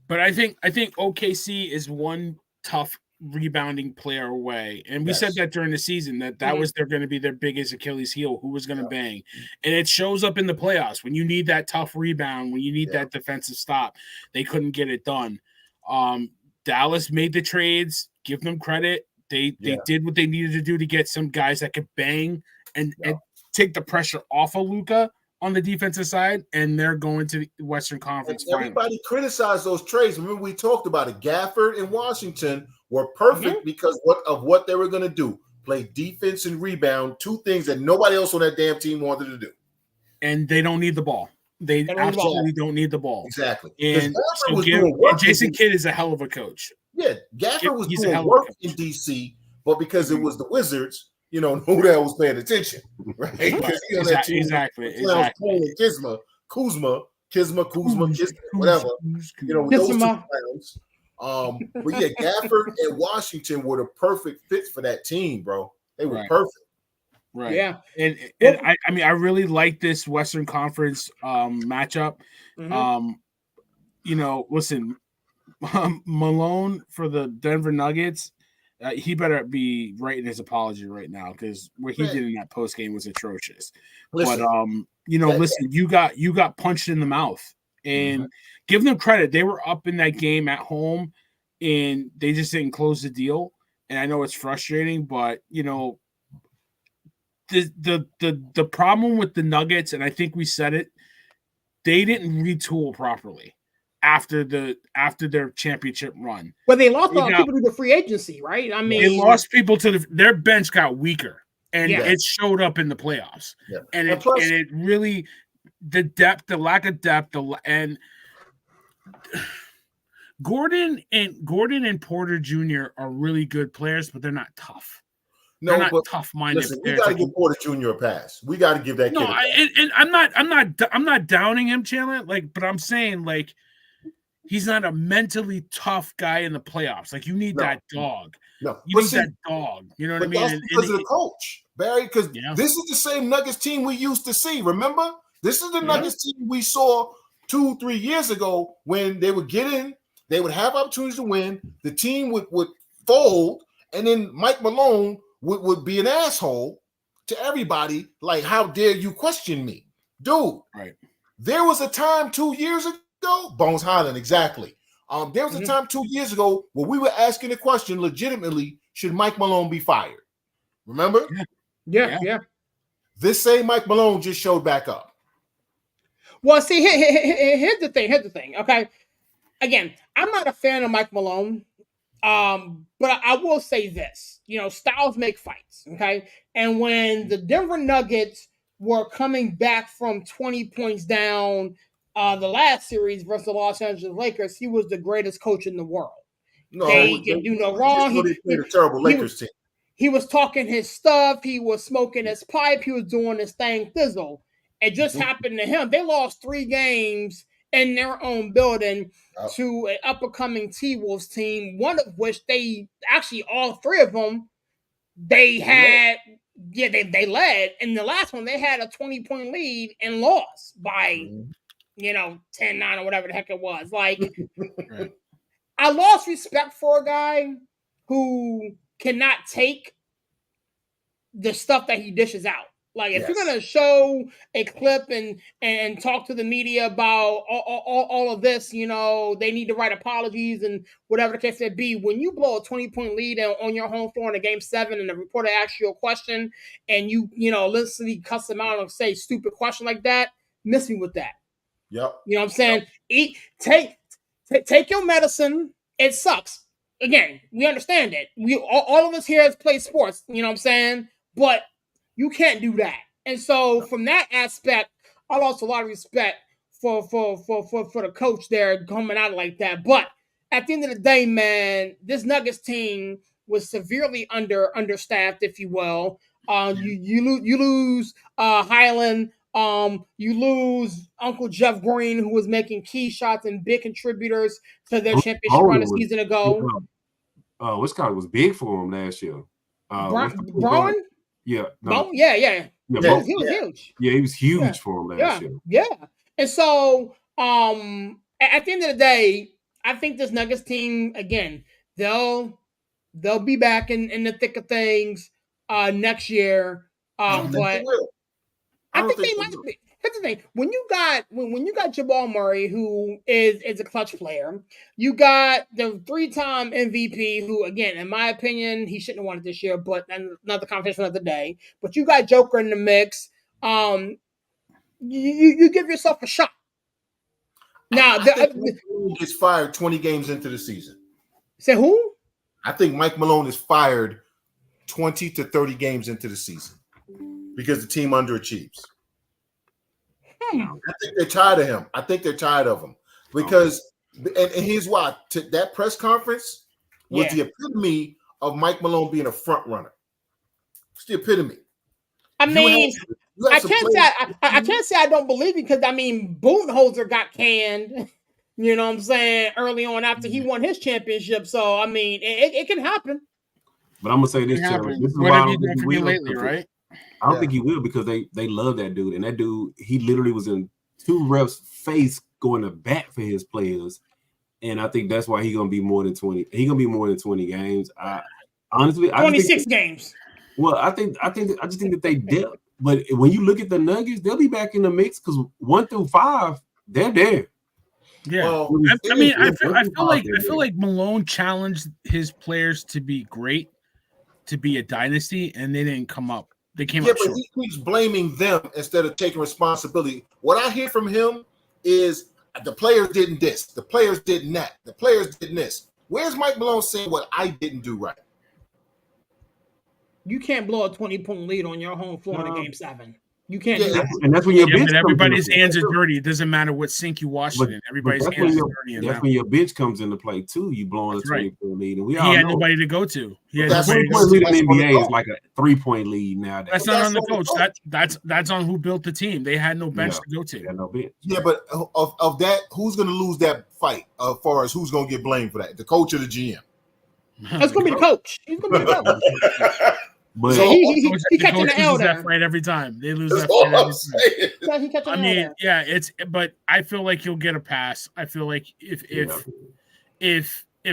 But I think OKC is one tough rebounding player away. And we said that during the season that was going to be their biggest Achilles heel, who was going to bang. And it shows up in the playoffs when you need that tough rebound, when you need that defensive stop. They couldn't get it done. Dallas made the trades. Give them credit. They did what they needed to do to get some guys that could bang and take the pressure off of Luka on the defensive side, and they're going to the Western Conference. Everybody criticized those trades. Remember, we talked about it. Gafford and Washington were perfect because of what they were going to do. Play defense and rebound, 2 things that nobody else on that damn team wanted to do. And they don't need the ball. They absolutely don't need the ball. Exactly. And Jason Kidd is a hell of a coach. Yeah, Gafford was doing work in DC, but because it was the Wizards, who the hell was paying attention, right? Exactly. Kuzma, whatever. But yeah, Gafford and Washington were the perfect fits for that team, bro. They were perfect. Right. Yeah. And I really like this Western Conference matchup. Mm-hmm. Listen, Malone for the Denver Nuggets, he better be writing his apology right now because what he did in that post game was atrocious. Listen, but you got punched in the mouth, and give them credit. They were up in that game at home, and they just didn't close the deal. And I know it's frustrating, but the problem with the Nuggets, and I think we said it, they didn't retool properly after their championship run. Well, they lost people to the free agency, right? I mean, they lost people to their bench got weaker, and it showed up in the playoffs. Yeah. And it really the lack of depth, and Gordon and Porter Jr. are really good players, but they're not tough. They're not tough-minded. Listen, we got to give Porter Jr. a pass. We got to give that kid. And I'm not downing him, Chandler. But I'm saying he's not a mentally tough guy in the playoffs. Like, you need that dog. No, you need that dog. You know what I mean? That's because of the coach, Barry. Because this is the same Nuggets team we used to see. Remember, this is the Nuggets team we saw 2-3 years ago when they would get in, they would have opportunities to win. The team would fold, and then Mike Malone would be an asshole to everybody. Like, how dare you question me, dude? Right. There was a time 2 years ago, Bones Highland, exactly. There was a time 2 years ago where we were asking the question legitimately, should Mike Malone be fired? Remember? Yeah. This same Mike Malone just showed back up. Well, see, here's the thing. Okay. Again, I'm not a fan of Mike Malone. But I will say this, styles make fights. Okay. And when the Denver Nuggets were coming back from 20 points down the last series versus the Los Angeles Lakers, he was the greatest coach in the world. No, they can do no wrong. He played a terrible Lakers team. He was talking his stuff. He was smoking his pipe. He was doing his thing thizzle. It just happened to him. They lost 3 games in their own building to an up-and-coming T-Wolves team, one of which all 3 of them, they had, they led. And the last one, they had a 20-point lead and lost by, 10-9 or whatever the heck it was. Like, I lost respect for a guy who cannot take the stuff that he dishes out. Like, if you're going to show a clip and talk to the media about all of this, they need to write apologies and whatever the case may be. When you blow a 20-point lead on your home floor in a Game 7 and the reporter asks you a question and you literally cuss them out and say stupid question like that, miss me with that. Yep. You know what I'm saying? Take your medicine. It sucks. Again, we understand it. All of us here has played sports, you know what I'm saying? But you can't do that. And so from that aspect, I lost a lot of respect for the coach there coming out like that. But at the end of the day, man, this Nuggets team was severely understaffed, if you will. You lose Highland. You lose Uncle Jeff Green, who was making key shots and big contributors to their championship run a season ago. Wisconsin was big for him last year. Braun? Yeah. No. Yeah. He was huge. Yeah, he was huge for him last year. Yeah. And so at the end of the day, I think this Nuggets team, again, they'll be back in the thick of things next year. But I think they might be. Here's the thing: when you got Jamal Murray, who is a clutch player, you got the 3-time MVP, who, again, in my opinion, he shouldn't have won it this year, but another conversation of the day. But you got Joker in the mix. You give yourself a shot. Now, Malone gets fired 20 games into the season. Say who? I think Mike Malone is fired 20 to 30 games into the season because the team underachieves. I think they're tired of him. I think they're tired of him because, and here's why. That press conference was the epitome of Mike Malone being a front runner. It's the epitome. I mean, I can't say I don't believe it because, I mean, Budenholzer got canned, you know what I'm saying, early on after he won his championship. So, I mean, it can happen. But I'm going to say this, Terry. This is what have you done for me lately, right? I don't think he will because they love that dude. And that dude, he literally was in 2 refs' face going to bat for his players. And I think that's why he's going to be more than 20. He's going to be more than 20 games. Honestly, 26 games. Well, I just think that they dip. But when you look at the Nuggets, they'll be back in the mix because 1 through 5, they're there. Yeah, I feel like Malone challenged his players to be great, to be a dynasty, and they didn't come up. They came up short. But he keeps blaming them instead of taking responsibility. What I hear from him is the players didn't this, the players didn't that, the players didn't this. Where's Mike Malone saying what I didn't do right? You can't blow a 20-point lead on your home floor in a Game 7. You can't do that. And that's when your bench. But everybody's hands are dirty. It doesn't matter what sink you wash it in. Everybody's hands are dirty. That's when your bench comes into play too. You blowing a 20-point lead, and he had nobody to go to. He had nobody to go to. Lead in the NBA is like a 3-point lead nowadays. That's not on the coach. That's on who built the team. They had no bench to go to. They had no bench. Yeah, but of that, who's going to lose that fight? As far as who's going to get blamed for that, the coach or the GM? That's going to be the coach. He's going to be the coach. But so he catching the L that fight every time. They lose that fight every time. I mean, but I feel like he'll get a pass. I feel like if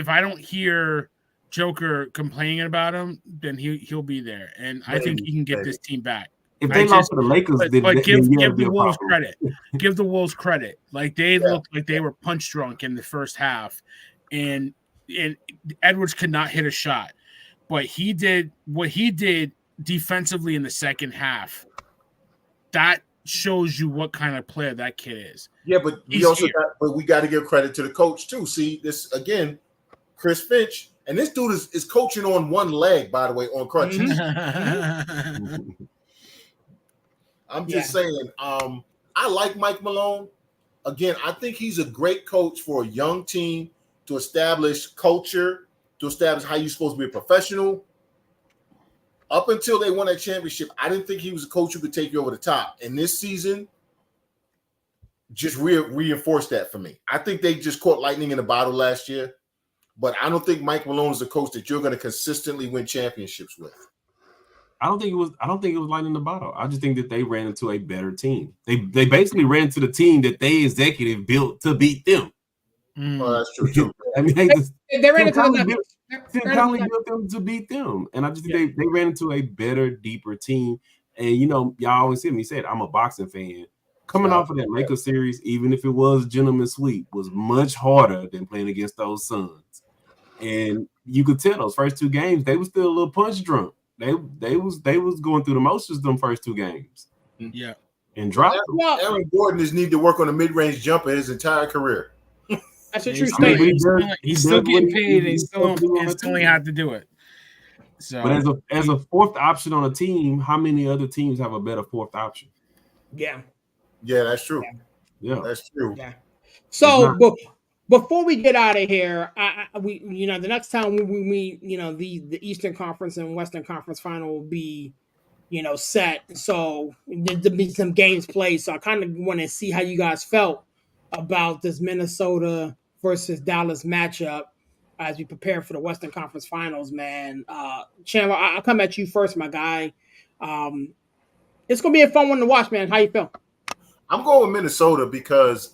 I don't hear Joker complaining about him, then he'll be there, and I think he can get this team back. If they lost to the Lakers, but give the Wolves credit. Give the Wolves credit. Like they looked like they were punch drunk in the first half, and Edwards could not hit a shot. But he did what he did defensively in the second half. That shows you what kind of player that kid is. Yeah, but we got to give credit to the coach too. See, this again, Chris Finch, and this dude is coaching on one leg, by the way, on crutches. I'm just saying, I like Mike Malone. Again, I think he's a great coach for a young team to establish culture, to establish how you're supposed to be a professional. Up until they won that championship, I didn't think he was a coach who could take you over the top. And this season just reinforced that for me. I think they just caught lightning in a bottle last year, but I don't think Mike Malone is a coach that you're going to consistently win championships with. I don't think it was lightning in the bottle. I just think that they ran into a better team. They basically ran to the team that they executive built to beat them. Oh, that's true too. I mean, they ran into Tim Connelly built them to beat them, and I just think they ran into a better, deeper team. And y'all always hear me say it. I'm a boxing fan. Coming off of that Lakers series, even if it was a gentleman's sweep, was much harder than playing against those Suns. And you could tell those first two games they were still a little punch drunk. They was going through the motions them first two games. Yeah, and dropped. Aaron Gordon just need to work on a mid-range jumper his entire career. That's a true statement. He's still getting paid. He still had to do it. So, but as a fourth option on a team, how many other teams have a better fourth option? Yeah, that's true. Yeah, that's true. Yeah. So, before we get out of here, we the next time we the Eastern Conference and Western Conference final will be set. So there'll be some games played. So I kind of want to see how you guys felt about this Minnesota versus Dallas matchup as we prepare for the Western Conference Finals, man. Chandler, I'll come at you first, my guy. It's gonna be a fun one to watch, man. How you feel? I'm going with Minnesota because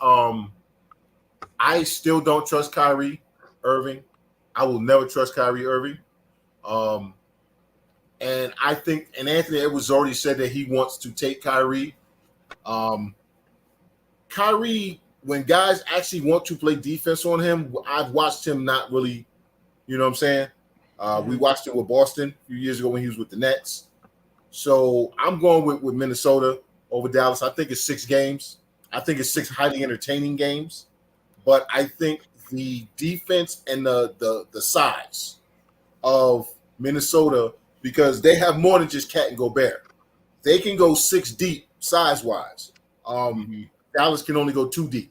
I still don't trust Kyrie Irving. I will never trust Kyrie Irving. And I think, and Anthony Edwards already said that he wants to take Kyrie. Kyrie, when guys actually want to play defense on him, I've watched him not really, you know what I'm saying? We watched it with Boston a few years ago when he was with the Nets. So I'm going with Minnesota over Dallas. I think it's 6 games. I think it's 6 highly entertaining games. But I think the defense and the size of Minnesota, because they have more than just Cat and Gobert. They can go 6 deep size-wise. Dallas can only go 2 deep.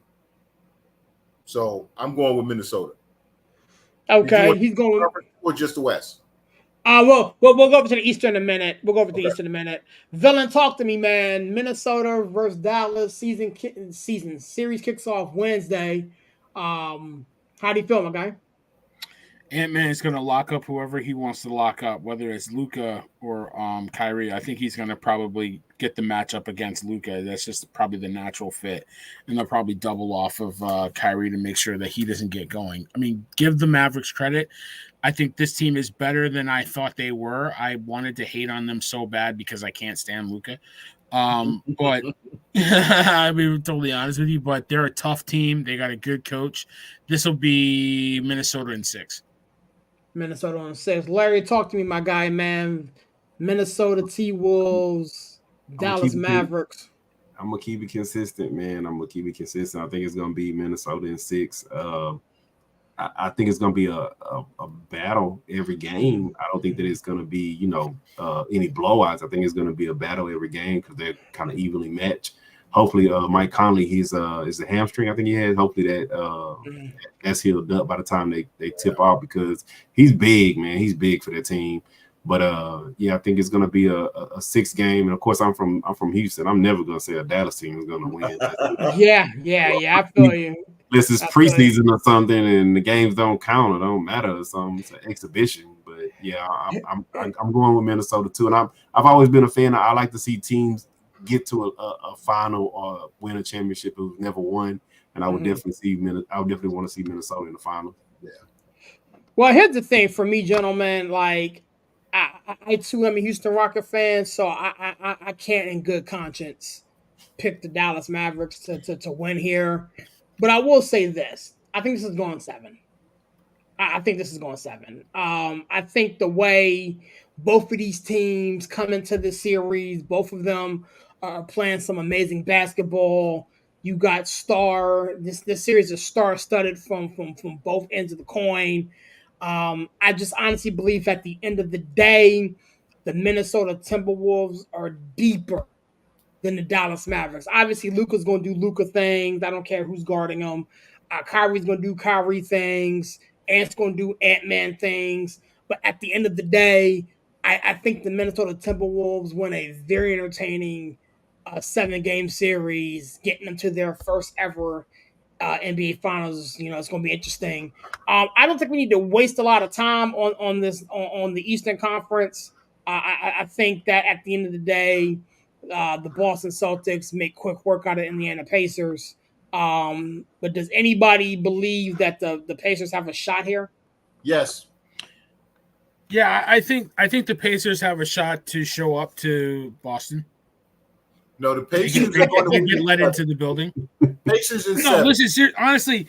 So I'm going with Minnesota. Okay, he's going or just the West. We'll go over to the East in a minute. Villain, talk to me, man. Minnesota versus Dallas series kicks off Wednesday. How do you feel, my guy? Ant-Man is going to lock up whoever he wants to lock up, whether it's Luka or Kyrie. I think he's going to probably get the matchup against Luka. That's just probably the natural fit. And they'll probably double off of Kyrie to make sure that he doesn't get going. I mean, give the Mavericks credit. I think this team is better than I thought they were. I wanted to hate on them so bad because I can't stand Luka. But I'll be totally honest with you, but they're a tough team. They got a good coach. This will be Minnesota in 6. Minnesota on 6. Larry, talk to me, my guy, man. Minnesota T-Wolves, Dallas Mavericks. I'm going to keep it consistent, man. I think it's going to be Minnesota in 6. I think it's going to be a battle every game. I don't think that it's going to be, any blowouts. I think it's going to be a battle every game because they're kind of evenly matched. Hopefully, Mike Conley, is a hamstring I think he has. Hopefully that's healed up by the time they tip off because he's big, man. He's big for their team. But I think it's going to be a 6 game. And of course, I'm from Houston. I'm never going to say a Dallas team is going to win. Yeah. I feel you. This is preseason or something, and the games don't count or don't matter or something. It's an exhibition. But yeah, I'm going with Minnesota too. And I've always been a fan. I like to see teams get to a final or win a championship who've never won. And I would definitely want to see Minnesota in the final. Yeah. Well, here's the thing for me, gentlemen. Like, I too am a Houston Rocket fan, so I can't in good conscience pick the Dallas Mavericks to win here. But I will say this. I think this is going 7. I think this is going 7. I think the way both of these teams come into the series, both of them are playing some amazing basketball. You got this series is star-studded from both ends of the coin. I just honestly believe at the end of the day, the Minnesota Timberwolves are deeper than the Dallas Mavericks. Obviously, Luka's going to do Luka things. I don't care who's guarding him. Kyrie's going to do Kyrie things. Ant's going to do Ant-Man things. But at the end of the day, I think the Minnesota Timberwolves win a very entertaining 7-game series, getting them to their first ever NBA Finals. It's going to be interesting. I don't think we need to waste a lot of time on the Eastern Conference. I think that at the end of the day, the Boston Celtics make quick work out of Indiana Pacers. But does anybody believe that the Pacers have a shot here? Yes. Yeah, I think the Pacers have a shot to show up to Boston. No, the Pacers are going to get let into the building. Pacers and no, listen, honestly,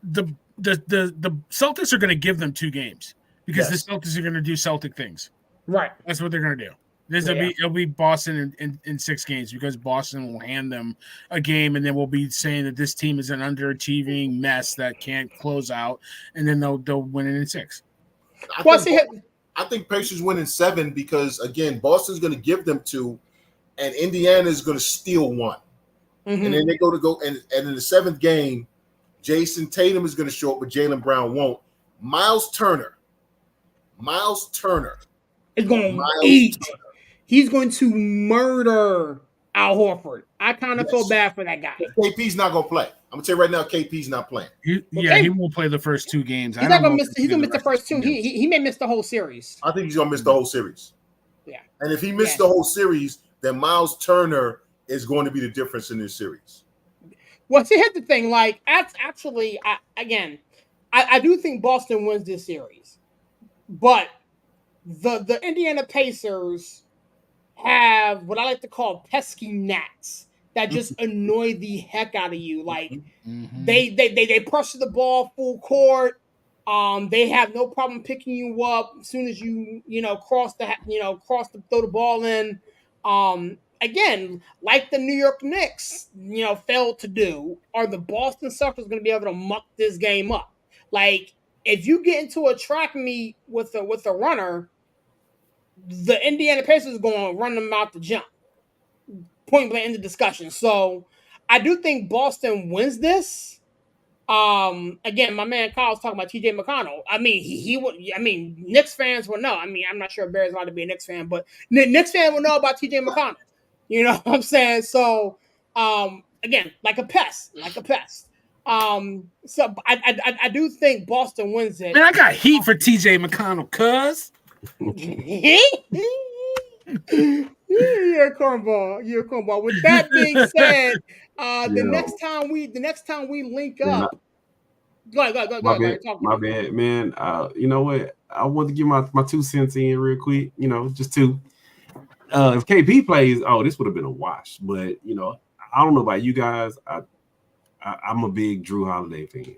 the Celtics are going to give them 2 games because the Celtics are going to do Celtic things. Right. That's what they're going to do. It'll be Boston in 6 games because Boston will hand them a game, and then we'll be saying that this team is an underachieving mess that can't close out, and then they'll win it in 6. I think Pacers win in 7 because again, Boston's going to give them 2, and Indiana is going to steal 1, and then they go and in the 7th game, Jason Tatum is going to show up, but Jaylen Brown won't. Miles Turner is going to eat. He's going to murder Al Horford. I kind of feel bad for that guy. KP's not going to play. I'm going to tell you right now, KP's not playing. He won't play the first 2 games. He's going to miss the first 2. He may miss the whole series. I think he's going to miss the whole series. Yeah. And if he missed the whole series, then Miles Turner is going to be the difference in this series. Well, see, here's the thing. Like, actually, I do think Boston wins this series. But the Indiana Pacers have what I like to call pesky gnats that just annoy the heck out of you. Like they pressure the ball full court. They have no problem picking you up as soon as you throw the ball in. Again, like the New York Knicks, failed to do, are the Boston Celtics going to be able to muck this game up? Like, if you get into a track meet with a runner, the Indiana Pacers are going to run them out the jump. Point blank in the discussion. So I do think Boston wins this. Again, my man Kyle's talking about TJ McConnell. I mean, he would. I mean, Knicks fans will know. I mean, I'm not sure Barry's allowed to be a Knicks fan, but Knicks fan will know about TJ McConnell. You know what I'm saying? So, again, like a pest. So I do think Boston wins it. Man, I got heat for TJ McConnell, cuz. You're a cornball. With that being said, the next time we link up, go ahead. My bad, man. You know what? I want to give my 2 cents in real quick. Just 2. If KP plays, this would have been a wash. But I don't know about you guys. I'm a big Drew Holiday fan,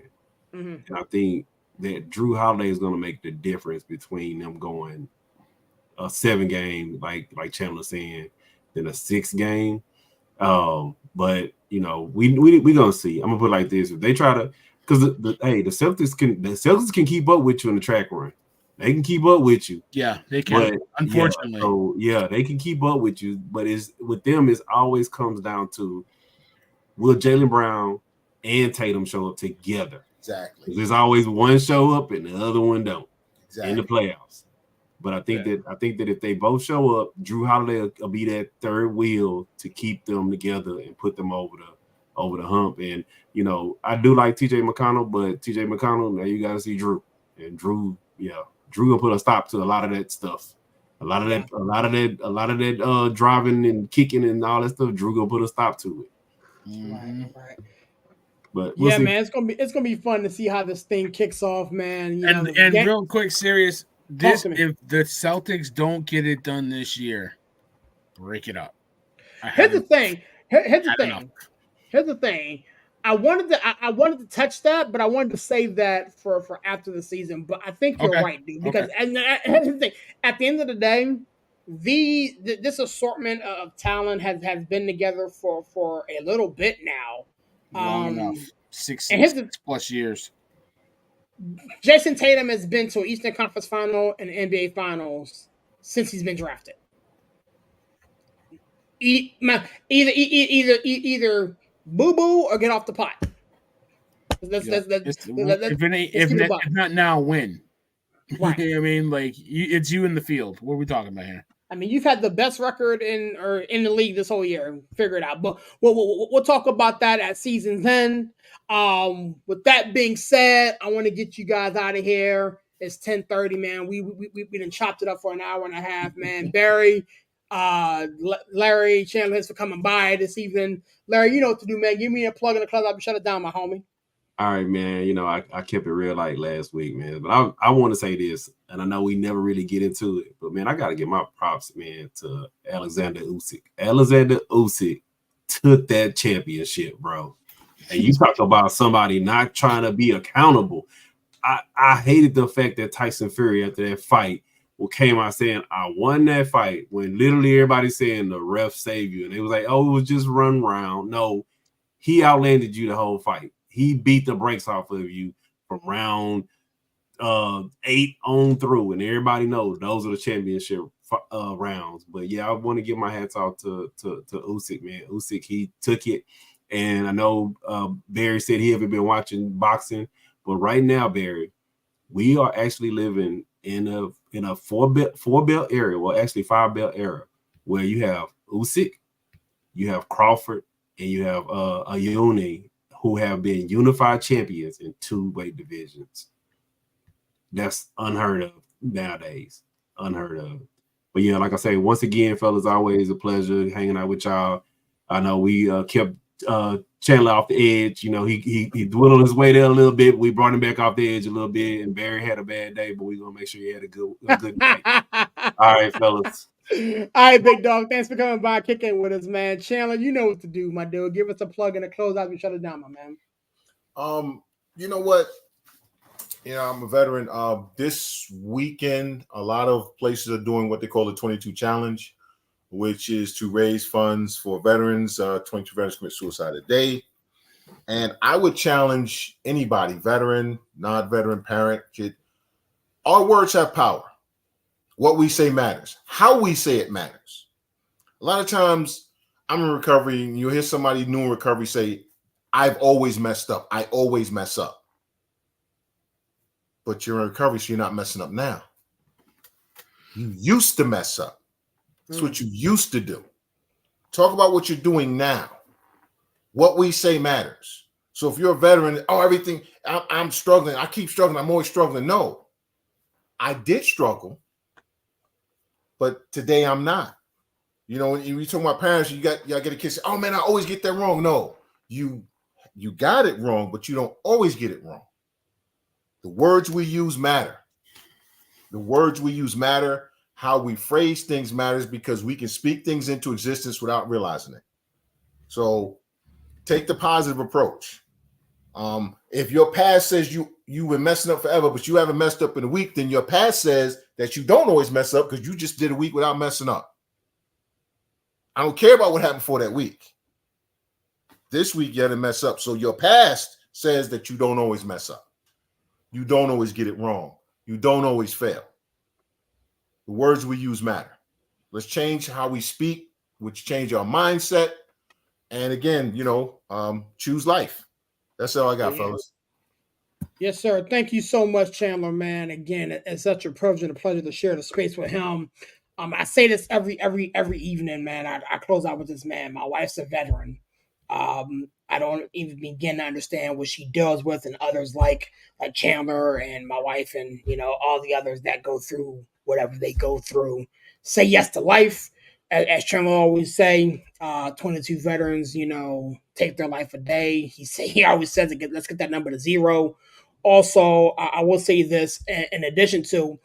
and I think that Drew Holiday is going to make the difference between them going a 7-game, like Chandler saying, than a 6-game. But we gonna see. I'm gonna put it like this: if they try to, because the Celtics can keep up with you in the track run. They can keep up with you. Yeah, they can. But, unfortunately, they can keep up with you. But with them, it always comes down to will Jaylen Brown and Tatum show up together? Exactly. There's always one show up and the other one don't. Exactly. In the playoffs. But I think that if they both show up, Drew Holiday will be that third wheel to keep them together and put them over the hump. And I do like TJ McConnell, but TJ McConnell, now you got to see Drew. And Drew gonna put a stop to a lot of that stuff. A lot of that driving and kicking and all that stuff. Drew gonna put a stop to it. Mm-hmm. Right. But we'll see. Man, it's gonna be fun to see how this thing kicks off, man. And real quick, serious. If the Celtics don't get it done this year, break it up. Here's the thing. I wanted to touch that, but I wanted to save that for after the season. But I think you're right, dude. Because and here's the thing. At the end of the day, this assortment of talent has been together for a little bit now. Long enough. 6 plus years. Jason Tatum has been to an Eastern Conference Final and NBA Finals since he's been drafted. Either boo boo or get off the pot. If not now, when? Right. You know what I mean, like it's you in the field. What are we talking about here? I mean, you've had the best record in the league this whole year. Figure it out. But we'll talk about that at season's end. With that being said, I want to get you guys out of here. It's 10:30, man. We done chopped it up for an hour and a half, man. Barry, Larry, Chandler, thanks for coming by this evening. Larry, you know what to do, man. Give me a plug in the club. I'll shut it down, my homie. All right, man. I kept it real light last week, man. But I want to say this, and I know we never really get into it, but man, I gotta give my props, man, to Alexander Usyk. Alexander Usyk took that championship, bro. And you talk about somebody not trying to be accountable. I hated the fact that Tyson Fury after that fight came out saying, I won that fight, when literally everybody's saying the ref saved you. And they was like, oh, it was just run round. No, he outlanded you the whole fight. He beat the brakes off of you from round 8 on through. And everybody knows those are the championship rounds. But yeah, I want to give my hats off to Usyk, man. Usyk, he took it. And I know Barry said he haven't been watching boxing, but right now, Barry, we are actually living in a four belt area, well, actually 5 belt era, where you have Usyk, you have Crawford, and you have Ayuni, who have been unified champions in 2 weight divisions. That's unheard of nowadays. Unheard of. But yeah, like I say, once again, fellas, always a pleasure hanging out with y'all. I know we kept Chandler off the edge. He dwindled his way there a little bit. We brought him back off the edge a little bit, and Barry had a bad day, but we're gonna make sure he had a good day. All right, fellas. All right, big dog. Thanks for coming by, kicking with us, man. Chandler, you know what to do, my dude. Give us a plug and a close out and shut it down, my man. You know what? I'm a veteran. This weekend, a lot of places are doing what they call the 22 Challenge, which is to raise funds for veterans. 22 veterans commit suicide a day. And I would challenge anybody, veteran, non-veteran, parent, kid. Our words have power. What we say matters. How we say it matters. A lot of times I'm in recovery and you'll hear somebody new in recovery say, I've always messed up. I always mess up. But you're in recovery, so you're not messing up now. You used to mess up. That's what you used to do. Talk about what you're doing now. What we say matters. So if you're a veteran, everything, I'm struggling. I keep struggling. I'm always struggling. No, I did struggle, but today I'm not. When you talk about parents, you got to get a kid say, oh man, I always get that wrong. No, you got it wrong, but you don't always get it wrong. The words we use matter. The words we use matter. How we phrase things matters, because we can speak things into existence without realizing it. So take the positive approach. If your past says you've been messing up forever, but you haven't messed up in a week, then your past says that you don't always mess up because you just did a week without messing up. I don't care about what happened for that week. This week you had to mess up. So your past says that you don't always mess up. You don't always get it wrong. You don't always fail. The words we use matter. Let's change how we speak, which change our mindset. And again, choose life. That's all I got, fellas. Yes, sir. Thank you so much, Chandler, man. Again, it's such a privilege and a pleasure to share the space with him. I say this every evening, man. I close out with this, man. My wife's a veteran. I don't even begin to understand what she deals with, and others like Chandler and my wife, and all the others that go through whatever they go through. Say yes to life, as Chandler always say. 22 veterans, take their life a day. He always says, let's get that number to 0. Also, I will say this in addition to,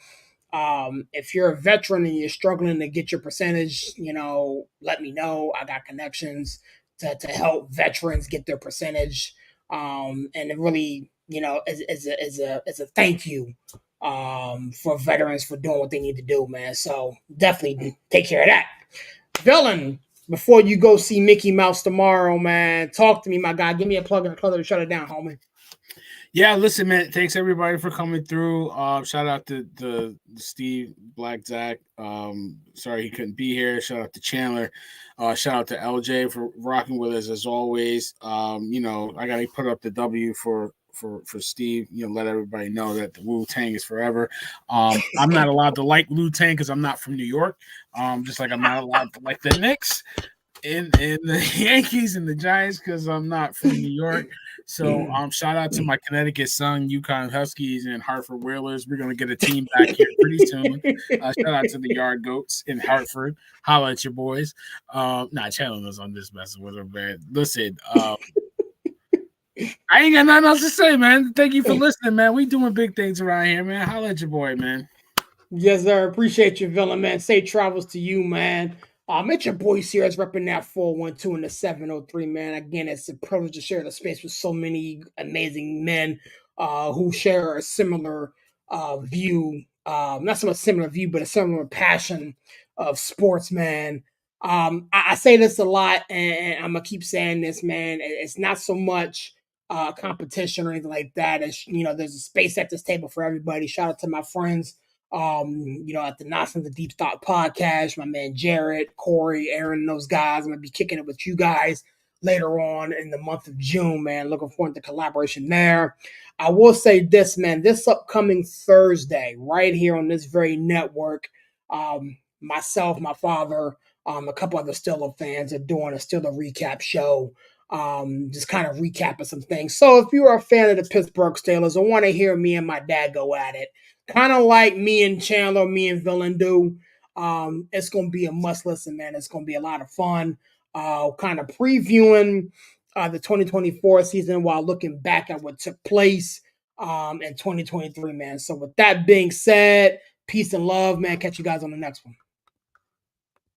if you're a veteran and you're struggling to get your percentage, let me know. I got connections to help veterans get their percentage. And it really, is a thank you for veterans for doing what they need to do, man. So definitely take care of that. Villain, before you go see Mickey Mouse tomorrow, man, talk to me, my guy. Give me a plug and a color to shut it down, homie. Yeah, listen, man. Thanks everybody for coming through. Shout out to Steve Black Zach. Sorry he couldn't be here. Shout out to Chandler. Shout out to LJ for rocking with us as always. I gotta put up the W for Steve. Let everybody know that the Wu-Tang is forever. I'm not allowed to like Wu-Tang because I'm not from New York. Just like I'm not allowed to like the Knicks and the Yankees and the Giants because I'm not from New York. So shout out to my Connecticut son, UConn Huskies and Hartford Whalers. We're gonna get a team back here pretty soon. Shout out to the Yard Goats in Hartford. Holla at your boys. Chandler knows I'm just messing with her, man. Listen, I ain't got nothing else to say, man. Thank you for listening, man. We doing big things around here, man. Holla at your boy, man. Yes, sir. Appreciate you, villain, man. Safe travels to you, man. It's your boy Sirius repping that 412 and the 703, man. Again, it's a privilege to share the space with so many amazing men who share a similar view. Not so much similar view, but a similar passion of sports, man. I say this a lot, and I'm going to keep saying this, man. It's not so much competition or anything like that. It's, there's a space at this table for everybody. Shout out to my friends. At the Not From the Deep Thought podcast, my man Jared, Corey, Aaron, those guys. I'm gonna be kicking it with you guys later on in the month of June, man. Looking forward to collaboration there. I will say this, man, this upcoming Thursday, right here on this very network, myself, my father, a couple other Steelers fans are doing a Steelers recap show. Just kind of recapping some things. So if you are a fan of the Pittsburgh Steelers or want to hear me and my dad go at it, kind of like me and Chandler, me and Villain do, it's going to be a must listen, man. It's going to be a lot of fun. Kind of previewing the 2024 season while looking back at what took place in 2023, man. So with that being said, peace and love, man. Catch you guys on the next one.